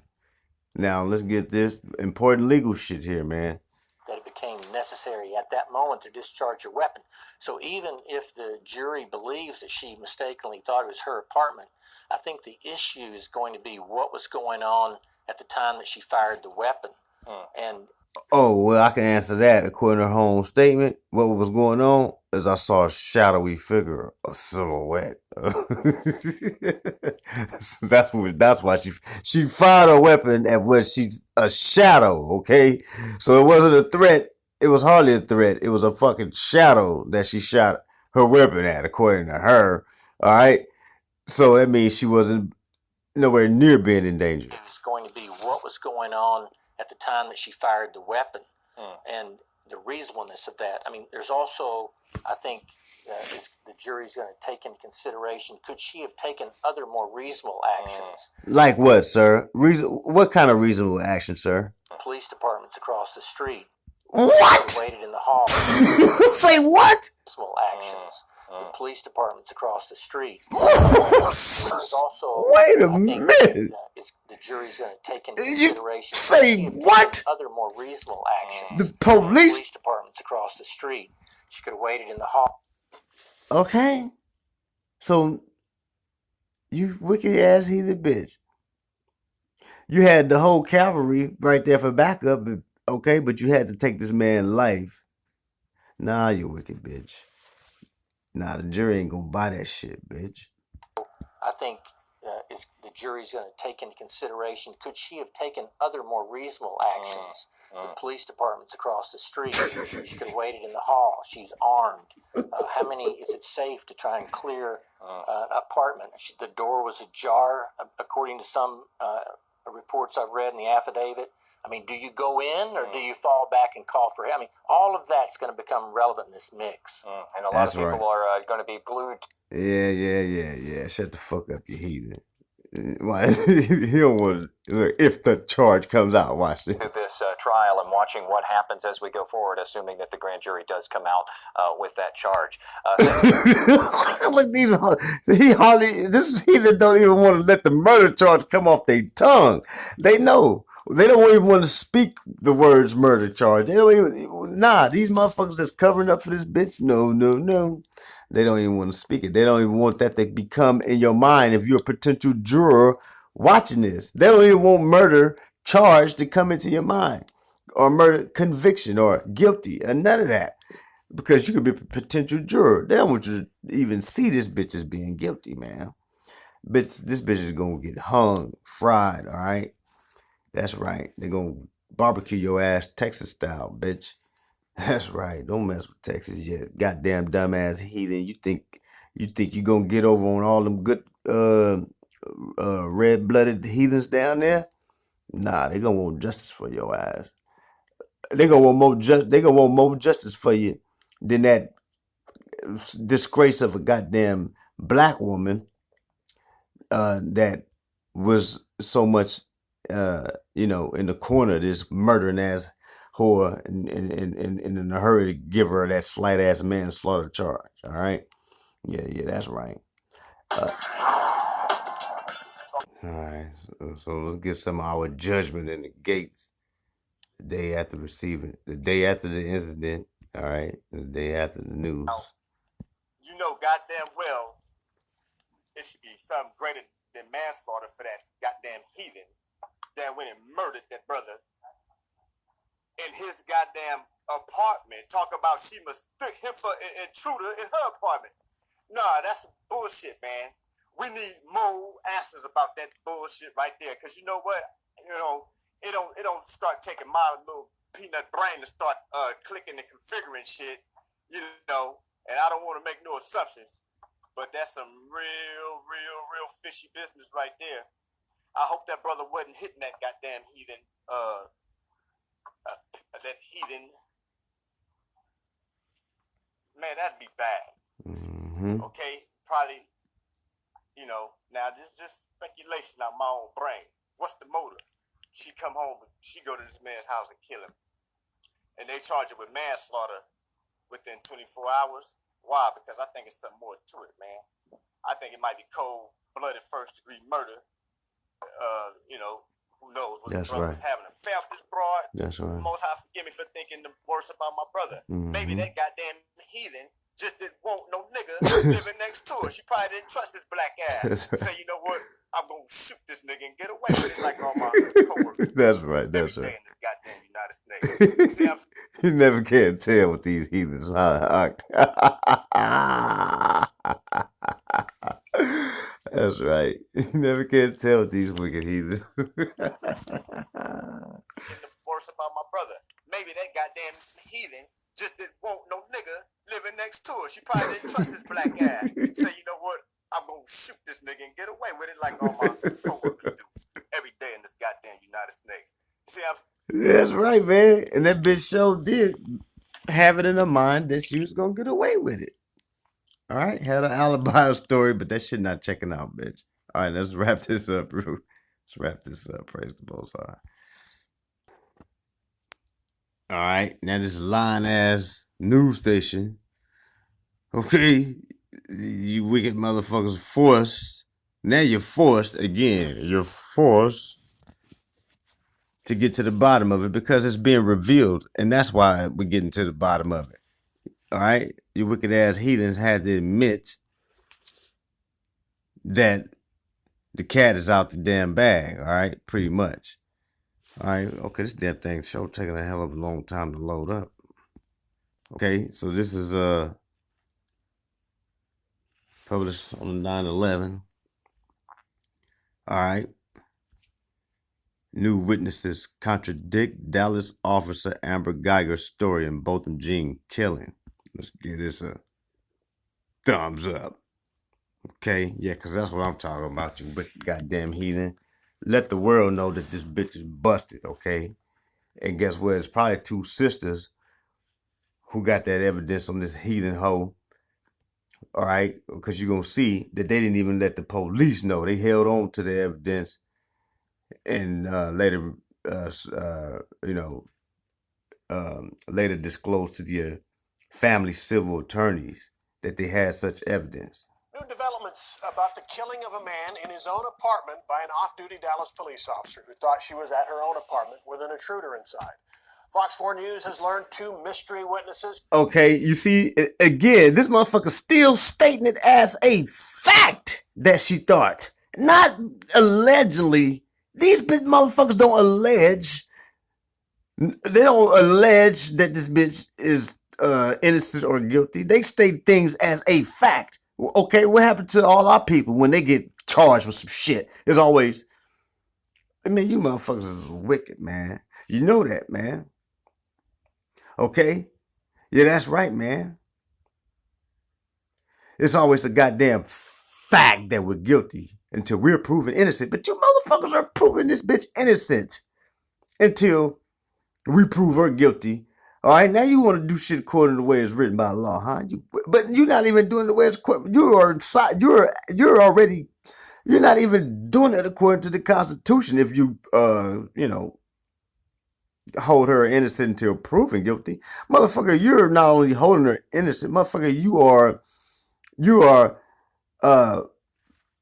Now let's get this important legal shit here, man. That it became necessary at that moment to discharge your weapon. So even if the jury believes that she mistakenly thought it was her apartment, I think the issue is going to be what was going on at the time that she fired the weapon. And Oh, well, I can answer that. According to her home statement, what was going on is I saw a shadowy figure, a silhouette. That's why she fired a weapon at what she's a shadow, okay? So it wasn't a threat. It was hardly a threat. It was a fucking shadow that she shot her weapon at, according to her. All right? So that means she wasn't nowhere near being in danger. It was going to be what was going on at the time that she fired the weapon and the reasonableness of that. I mean, there's also, I think, the jury's going to take into consideration, could she have taken other more reasonable actions? Like what, sir? What kind of reasonable action, sir? Police departments across the street. What? Waited in the hall. Say what? Reasonable actions. The police departments across the street. There's also, wait a minute. The jury's going to take into consideration. Say what? Other more reasonable actions. The police departments across the street. She could have waited in the hall. Okay. So, you wicked ass heathen bitch. You had the whole cavalry right there for backup, okay, but you had to take this man's life. Nah, you wicked bitch. Nah, the jury ain't gonna buy that shit, bitch. I think the jury's going to take into consideration, could she have taken other more reasonable actions? The police departments across the street. She could have waited in the hall. She's armed. How many, is it safe to try and clear an apartment? The door was ajar, according to some reports I've read in the affidavit. I mean, do you go in or do you fall back and call for help? I mean, all of that's going to become relevant in this mix. And a lot of people are going to be glued. Yeah. Shut the fuck up, you heathen. Why? He don't want to, if the charge comes out, watch this. To this trial and watching what happens as we go forward, assuming that the grand jury does come out with that charge. Look, this heathen don't even want to let the murder charge come off their tongue. They know. They don't even want to speak the words murder charge. They don't even, these motherfuckers that's covering up for this bitch, no. They don't even want to speak it. They don't even want that to become in your mind if you're a potential juror watching this. They don't even want murder charge to come into your mind, or murder conviction, or guilty, or none of that. Because you could be a potential juror. They don't want you to even see this bitch as being guilty, man. This bitch is going to get hung, fried, all right? That's right. They're going to barbecue your ass Texas style, bitch. That's right. Don't mess with Texas yet. Goddamn dumbass heathen. You think you gonna get over on all them good red-blooded heathens down there? Nah, they gonna want justice for your ass. They gonna want more justice for you than that disgrace of a goddamn black woman that was so much in the corner of this murdering ass whore and in a hurry to give her that slight ass manslaughter charge. All right, yeah, that's right. All right, so let's get some of our judgment in the gates. The day after the incident. All right, the day after the news. You know goddamn well it should be something greater than manslaughter for that goddamn heathen that went and murdered that brother in his goddamn apartment. Talk about she mistook him for an intruder in her apartment. Nah, that's bullshit, man. We need more answers about that bullshit right there. Cause you know what? It don't start taking my little peanut brain to start clicking and configuring shit. And I don't want to make no assumptions, but that's some real fishy business right there. I hope that brother wasn't hitting that goddamn heathen. That heathen, man, that'd be bad. Mm-hmm. Okay, probably, now this just speculation out my own brain. What's the motive? She come home, she go to this man's house and kill him, and they charge her with manslaughter within 24 hours. Why? Because I think it's something more to it, man. I think it might be cold-blooded first-degree murder. Who knows what That's the brother right. was having a affair with this broad. That's right. Most High forgive me for thinking the worst about my brother. Mm-hmm. Maybe that goddamn heathen just didn't want no nigga living next to her. She probably didn't trust his black ass. That's right. Say, you know what? I'm gonna shoot this nigga and get away with it like all my coworkers. That's right. Every day in this goddamn United United Snakes. See, You never can tell with these heathens, huh? That's right. You never can tell with these wicked heathens. worse about my brother. Maybe that goddamn heathen just didn't want no nigga living next to her. She probably didn't trust his black ass. Say, you know what? I'm gonna shoot this nigga and get away with it like all my coworkers do every day in this goddamn United States. See, That's right, man. And that bitch show did have it in her mind that she was gonna get away with it. All right, had an alibi story, but that shit not checking out, bitch. All right, let's wrap this up, bro. Let's wrap this up. Praise the Most High. All right, now this lying ass news station. Okay, you wicked motherfuckers forced. Now you're forced again. You're forced to get to the bottom of it because it's being revealed, and that's why we're getting to the bottom of it. All right, you wicked ass heathens had to admit that the cat is out the damn bag. All right, pretty much. All right, okay, this damn thing show taking a hell of a long time to load up. Okay, so this is published on 9/11. All right. New witnesses contradict Dallas officer Amber Geiger's story in Botham Jean killing. Let's give this a thumbs up. Okay, yeah, because that's what I'm talking about, you wicked goddamn heathen. Let the world know that this bitch is busted, okay? And guess what? It's probably two sisters who got that evidence on this heathen hoe. All right, because you're going to see that they didn't even let the police know. They held on to the evidence and later, later disclosed to their family civil attorneys that they had such evidence. New developments about the killing of a man in his own apartment by an off-duty Dallas police officer who thought she was at her own apartment with an intruder inside. Fox 4 News has learned two mystery witnesses. Okay, you see, again, this motherfucker still stating it as a fact that she thought, not allegedly. These bitch motherfuckers don't allege. They don't allege that this bitch is innocent or guilty. They state things as a fact. Okay, what happened to all our people when they get charged with some shit? It's always, I mean, you motherfuckers is wicked, man. You know that, man. Okay? Yeah, that's right, man. It's always a goddamn fact that we're guilty until we're proven innocent. But you motherfuckers are proving this bitch innocent until we prove her guilty. All right, now you want to do shit according to the way it's written by law, huh? But you're not even doing the way it's. You're not even doing it according to the Constitution. If you hold her innocent until proven guilty, motherfucker, you're not only holding her innocent, motherfucker, you are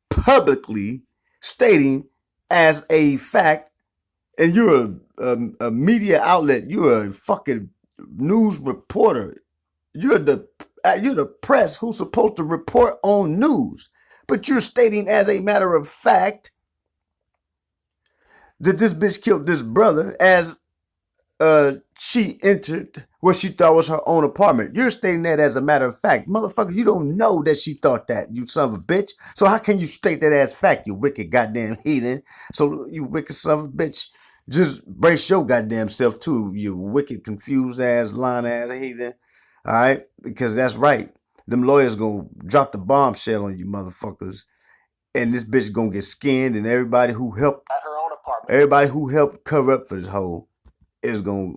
publicly stating as a fact, and you're a media outlet. You're a fucking news reporter. You're the press who's supposed to report on news, but you're stating as a matter of fact that this bitch killed this brother as she entered what she thought was her own apartment. You're stating that as a matter of fact. Motherfucker, you don't know that she thought that, you son of a bitch. So how can you state that as fact, you wicked goddamn heathen? So you wicked son of a bitch, just brace your goddamn self too, you wicked confused ass, lying ass heathen. All right? Because that's right. Them lawyers gonna drop the bombshell on you motherfuckers. And this bitch gonna get skinned, and everybody who helped At her own apartment. everybody who helped cover up for this hoe is gonna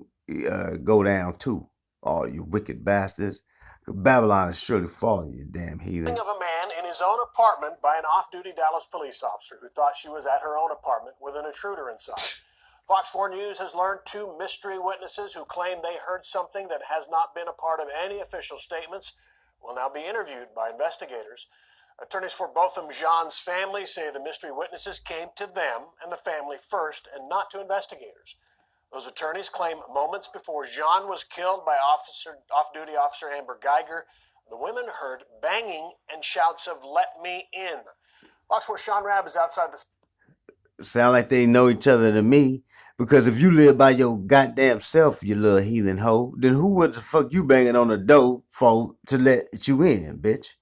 go down too. All you wicked bastards. Babylon is surely falling, you damn heathen. Of a man in his own apartment by an off-duty Dallas police officer who thought she was at her own apartment with an intruder inside. Fox 4 News has learned two mystery witnesses who claim they heard something that has not been a part of any official statements will now be interviewed by investigators. Attorneys for Botham Jean's family say the mystery witnesses came to them and the family first and not to investigators. Those attorneys claim moments before Jean was killed by off-duty officer Amber Geiger, the women heard banging and shouts of "Let me in." Fox 4 Sean Rabb is outside the... Sound like they know each other to me. Because if you live by your goddamn self, you little heathen hoe, then who would the fuck you banging on the door for to let you in, bitch?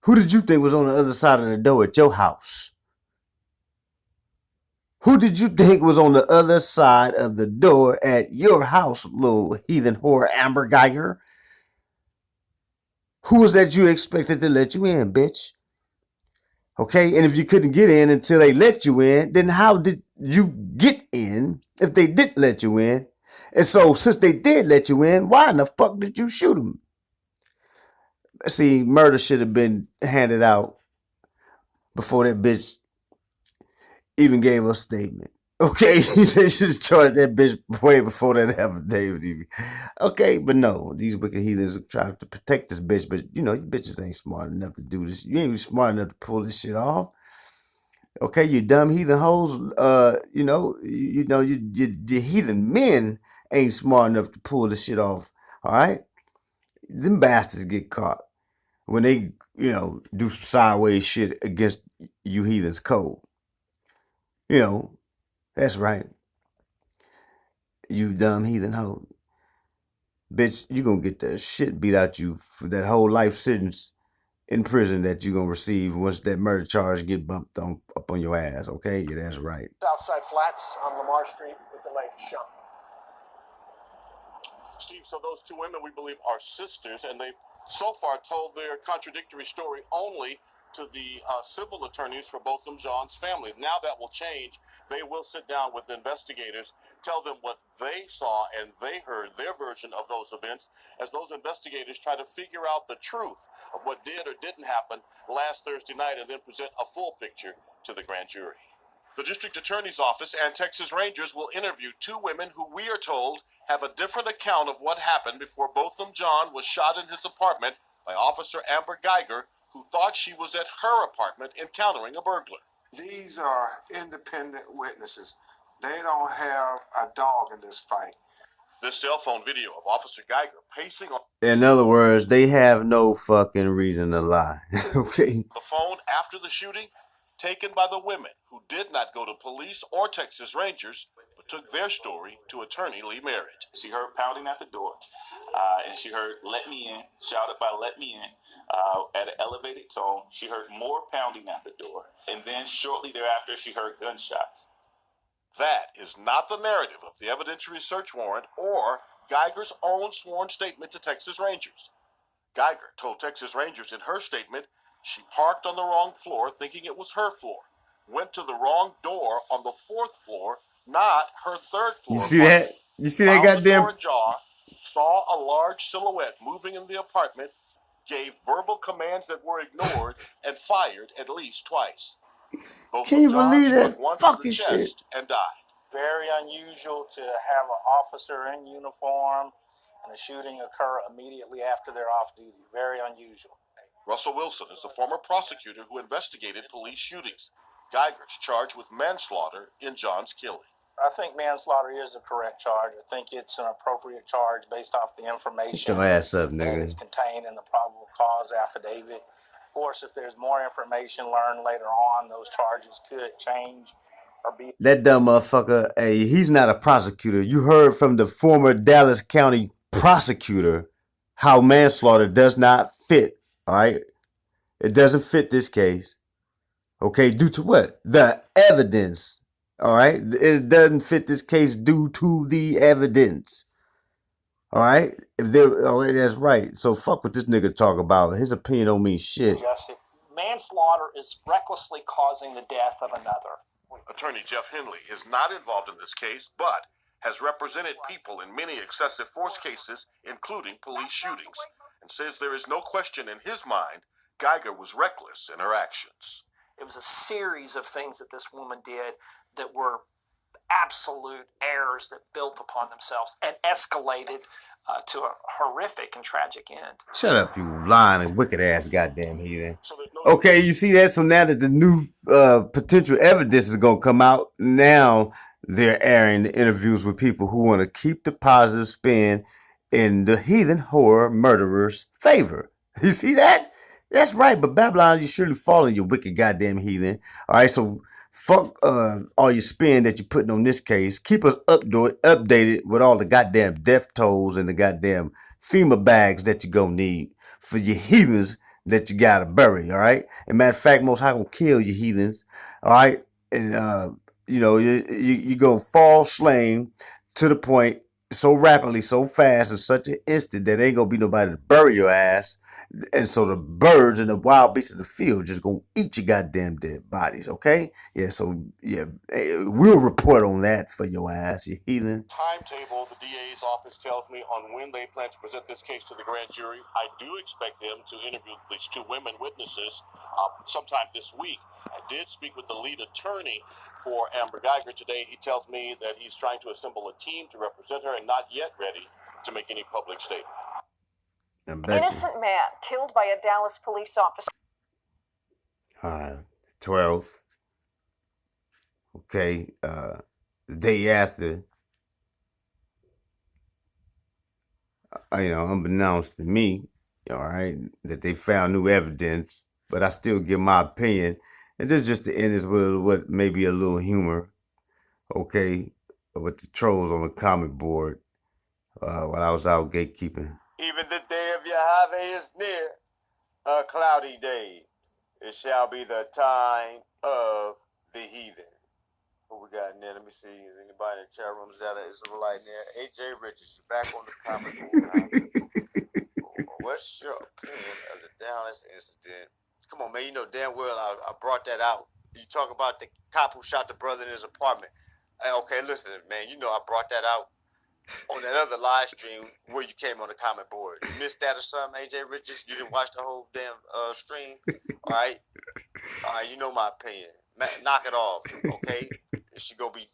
Who did you think was on the other side of the door at your house? Who did you think was on the other side of the door at your house, little heathen whore Amber Geiger? Who was that you expected to let you in, bitch? Okay, and if you couldn't get in until they let you in, then how did you get in if they did let you in? And so, since they did let you in, why in the fuck did you shoot them? See, murder should have been handed out before that bitch even gave a statement. Okay, they should have charged that bitch way before that affidavit even. Okay, but no, these wicked heathens are trying to protect this bitch, but you know, you bitches ain't smart enough to do this. You ain't smart enough to pull this shit off. Okay, you dumb heathen hoes. You heathen men ain't smart enough to pull this shit off. All right, them bastards get caught when they, do sideways shit against you heathens' code. You know, that's right. You dumb heathen hoe. Bitch, you gonna get the shit beat out you for that whole life sentence in prison that you gonna receive once that murder charge get bumped up on your ass, okay? Yeah, that's right. Southside Flats on Lamar Street with the lady, Sean. Steve, so those two women we believe are sisters, and they've so far told their contradictory story only to the civil attorneys for Botham Jean's family. Now that will change. They will sit down with investigators, tell them what they saw and they heard, their version of those events, as those investigators try to figure out the truth of what did or didn't happen last Thursday night and then present a full picture to the grand jury. The district attorney's office and Texas Rangers will interview two women who we are told have a different account of what happened before Botham Jean was shot in his apartment by Officer Amber Geiger, who thought she was at her apartment encountering a burglar. These are independent witnesses. They don't have a dog in this fight. This cell phone video of Officer Geiger pacing on In other words, they have no fucking reason to lie. Okay. the phone after the shooting, taken by the women who did not go to police or Texas Rangers, but took their story to attorney Lee Merritt. She heard pounding at the door, and she heard, "Let me in," shouted by "Let me in," at an elevated tone. She heard more pounding at the door, and then shortly thereafter, she heard gunshots. That is not the narrative of the evidentiary search warrant or Geiger's own sworn statement to Texas Rangers. Geiger told Texas Rangers in her statement she parked on the wrong floor thinking it was her floor, went to the wrong door on the fourth floor, not her third floor. You see that? You see that Found the door goddamn? ajar, saw a large silhouette moving in the apartment, gave verbal commands that were ignored, and fired at least twice. Both Can you of John believe struck that one to fucking the shit? chest and died. Very unusual to have an officer in uniform and a shooting occur immediately after they're off duty. Very unusual. Russell Wilson is the former prosecutor who investigated police shootings. Geiger's charged with manslaughter in John's killing. I think manslaughter is the correct charge. I think it's an appropriate charge based off the information Shut your ass up, that is nigga. contained in the probable cause affidavit. Of course, if there's more information learned later on, those charges could change or be. That dumb motherfucker, hey, he's not a prosecutor. You heard from the former Dallas County prosecutor how manslaughter does not fit, all right? It doesn't fit this case. Okay, due to what? The evidence. All right? It doesn't fit this case due to the evidence. All right? That's right. So fuck what this nigga talk about. His opinion don't mean shit. Justice. Manslaughter is recklessly causing the death of another. Attorney Jeff Henley is not involved in this case, but has represented people in many excessive force cases, including police shootings, and says there is no question in his mind Geiger was reckless in her actions. It was a series of things that this woman did that were absolute errors that built upon themselves and escalated to a horrific and tragic end. Shut up, you lying and wicked ass goddamn heathen. Okay, you see that? So now that the new potential evidence is gonna come out, now they're airing the interviews with people who want to keep the positive spin in the heathen horror murderer's favor. You see that? That's right, but Babylon, you surely fallen, you wicked goddamn heathen. All right, so fuck all your spin that you're putting on this case. Keep us updated with all the goddamn death tolls and the goddamn FEMA bags that you gonna need for your heathens that you gotta bury. All right. And matter of fact, Most High gonna kill your heathens. All right. And you gonna fall slain to the point so rapidly, so fast, in such an instant that ain't gonna be nobody to bury your ass. And so the birds and the wild beasts of the field just gonna eat your goddamn dead bodies, okay? Yeah, so yeah, we'll report on that for your ass, you heathen. Timetable the DA's office tells me on when they plan to present this case to the grand jury. I do expect them to interview these two women witnesses sometime this week. I did speak with the lead attorney for Amber Geiger today. He tells me that he's trying to assemble a team to represent her and not yet ready to make any public statement. Innocent man killed by a Dallas police officer. 12th. Okay, the day after, unbeknownst to me, all right, that they found new evidence, but I still give my opinion. And this is just to end this with what maybe a little humor, okay, with the trolls on the comment board while I was out gatekeeping. Even the day of Yahweh is near, a cloudy day. It shall be the time of the heathen. What we got in there? Let me see. Is anybody in the chat room? Is that an Israelite in there? AJ Richards, you're back on the comment board. What's your opinion of the Dallas incident? Come on, man. You know damn well I brought that out. You talk about the cop who shot the brother in his apartment. Okay, listen, man. You know I brought that out on that other live stream where you came on the comment board. You missed that or something, AJ Richards? You didn't watch the whole damn stream? All right, you know my opinion. Knock it off, okay? She gonna be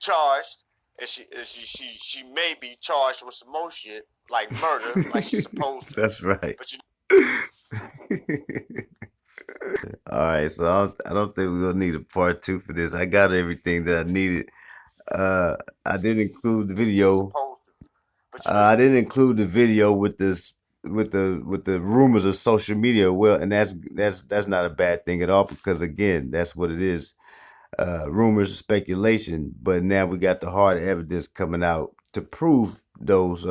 charged, and she may be charged with some more shit like murder, like she's supposed to. That's right. But all right, so I don't think we're gonna need a part 2 for this. I got everything that I needed. I didn't include the video. I didn't include the video with this with the rumors of social media. Well, and that's not a bad thing at all, because again, that's what it is. Rumors, speculation, but now we got the hard evidence coming out to prove those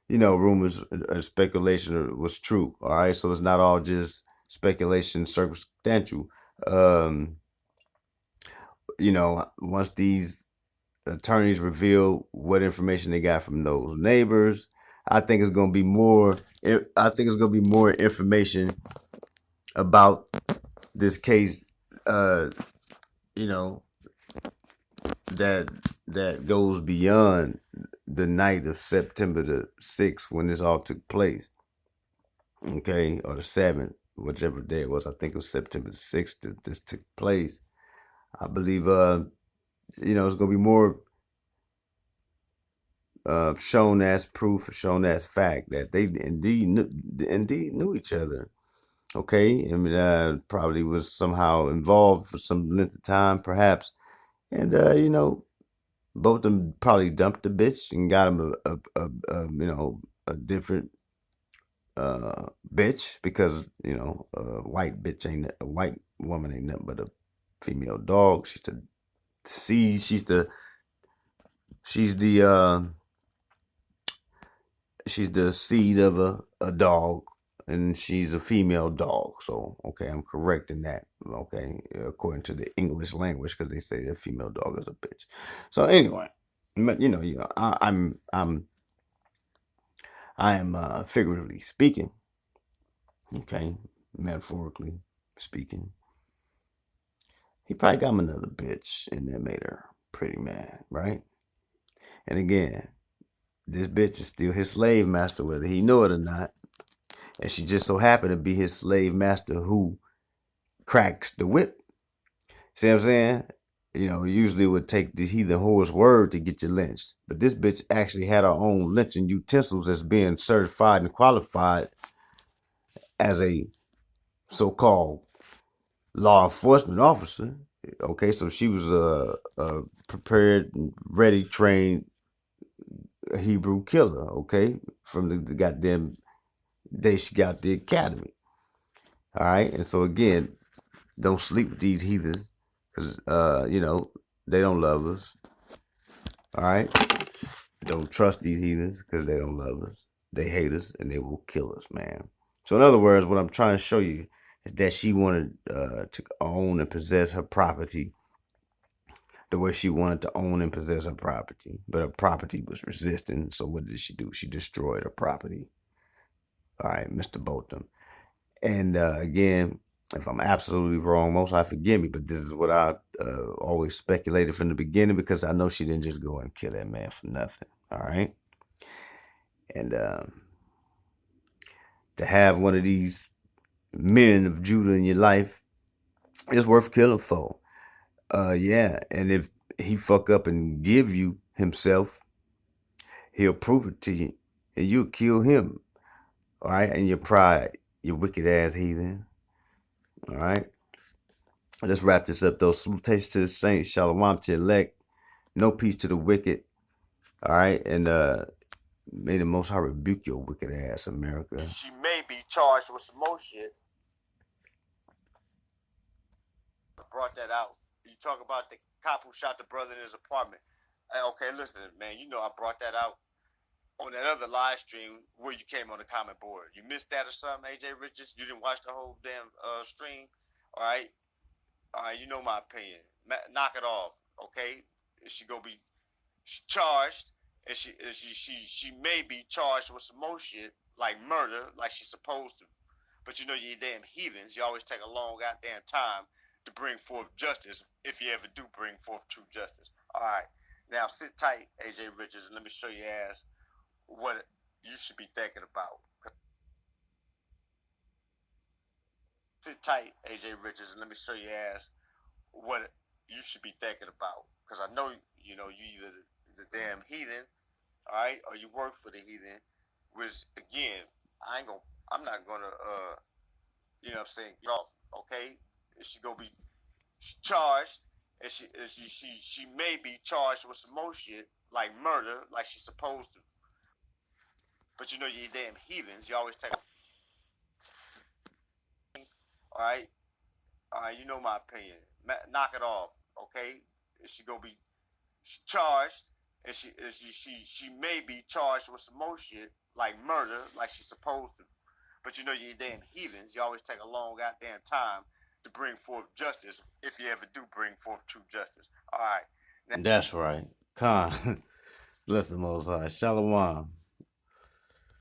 rumors and speculation was true. All right, so it's not all just speculation, circumstantial. Once these attorneys reveal what information they got from those neighbors, I think it's gonna be more. I think it's gonna be more information about this case. That goes beyond the night of September the 6th when this all took place. Okay, or the 7th, whichever day it was. I think it was September the 6th that this took place. I believe it's gonna be more shown as proof, shown as fact that they indeed knew each other. Okay, I mean, probably was somehow involved for some length of time, perhaps, and both of them probably dumped the bitch and got him a different bitch, because a white woman ain't nothing but a female dog. She's the seed. She's the seed of a dog, and she's a female dog. So, okay, I'm correct in that. Okay, according to the English language, because they say a female dog is a bitch. So anyway, I am figuratively speaking. Okay, metaphorically speaking. He probably got him another bitch, and that made her pretty mad, right? And again, this bitch is still his slave master, whether he know it or not. And she just so happened to be his slave master who cracks the whip. See what I'm saying? Usually it would take the heathen whore's word to get you lynched. But this bitch actually had her own lynching utensils as being certified and qualified as a so-called law enforcement officer. Okay, so she was a prepared, ready, trained Hebrew killer, okay, from the goddamn day she got the academy. All right, and so again, don't sleep with these heathens. because they don't love us. All right, don't trust these heathens because they don't love us. They hate us and they will kill us, man. So in other words, what I'm trying to show you is that she wanted to own and possess her property the way she wanted to own and possess her property, but her property was resisting. So what did she do? She destroyed her property. All right, Mr. Botham. And again, if I'm absolutely wrong, most I forgive me, but this is what I always speculated from the beginning because I know she didn't just go and kill that man for nothing. All right, and to have one of these men of Judah in your life is worth killing for. Yeah, and if he fuck up and give you himself, he'll prove it to you, and you'll kill him. All right, and your pride, you wicked ass heathen. All right. Let's wrap this up though. Salutations to the saints, shalom to the elect, no peace to the wicked. All right, and may the Most High rebuke your wicked ass, America. She may be charged with some more shit. I brought that out. You talk about the cop who shot the brother in his apartment. Okay, listen, man, I brought that out on that other live stream where you came on the comment board. You missed that or something, AJ Richards? You didn't watch the whole damn stream? All right, you know my opinion. Knock it off, okay? She gonna be charged, and she may be charged with some more shit like murder, like she's supposed to. But you damn heathens, you always take a long goddamn time to bring forth justice if you ever do bring forth true justice. All right, now sit tight, AJ Richards, and let me show your ass what you should be thinking about. Sit tight, AJ Richards, and let me show your ass what you should be thinking about. Because I know you either the damn heathen, all right, or you work for the heathen. Which again, I'm not gonna you know what I'm saying, get off. Okay, she gonna be charged, and she may be charged with some more shit like murder, like she's supposed to. But you damn heathens, you always take. All right, you know my opinion. Knock it off. Okay, she gonna be charged, and she may be charged with some more shit like murder, like she's supposed to. But you damn heathens, you always take a long goddamn time to bring forth justice if you ever do bring forth true justice. All right. That's right. Khan, bless the Most High. Shalom.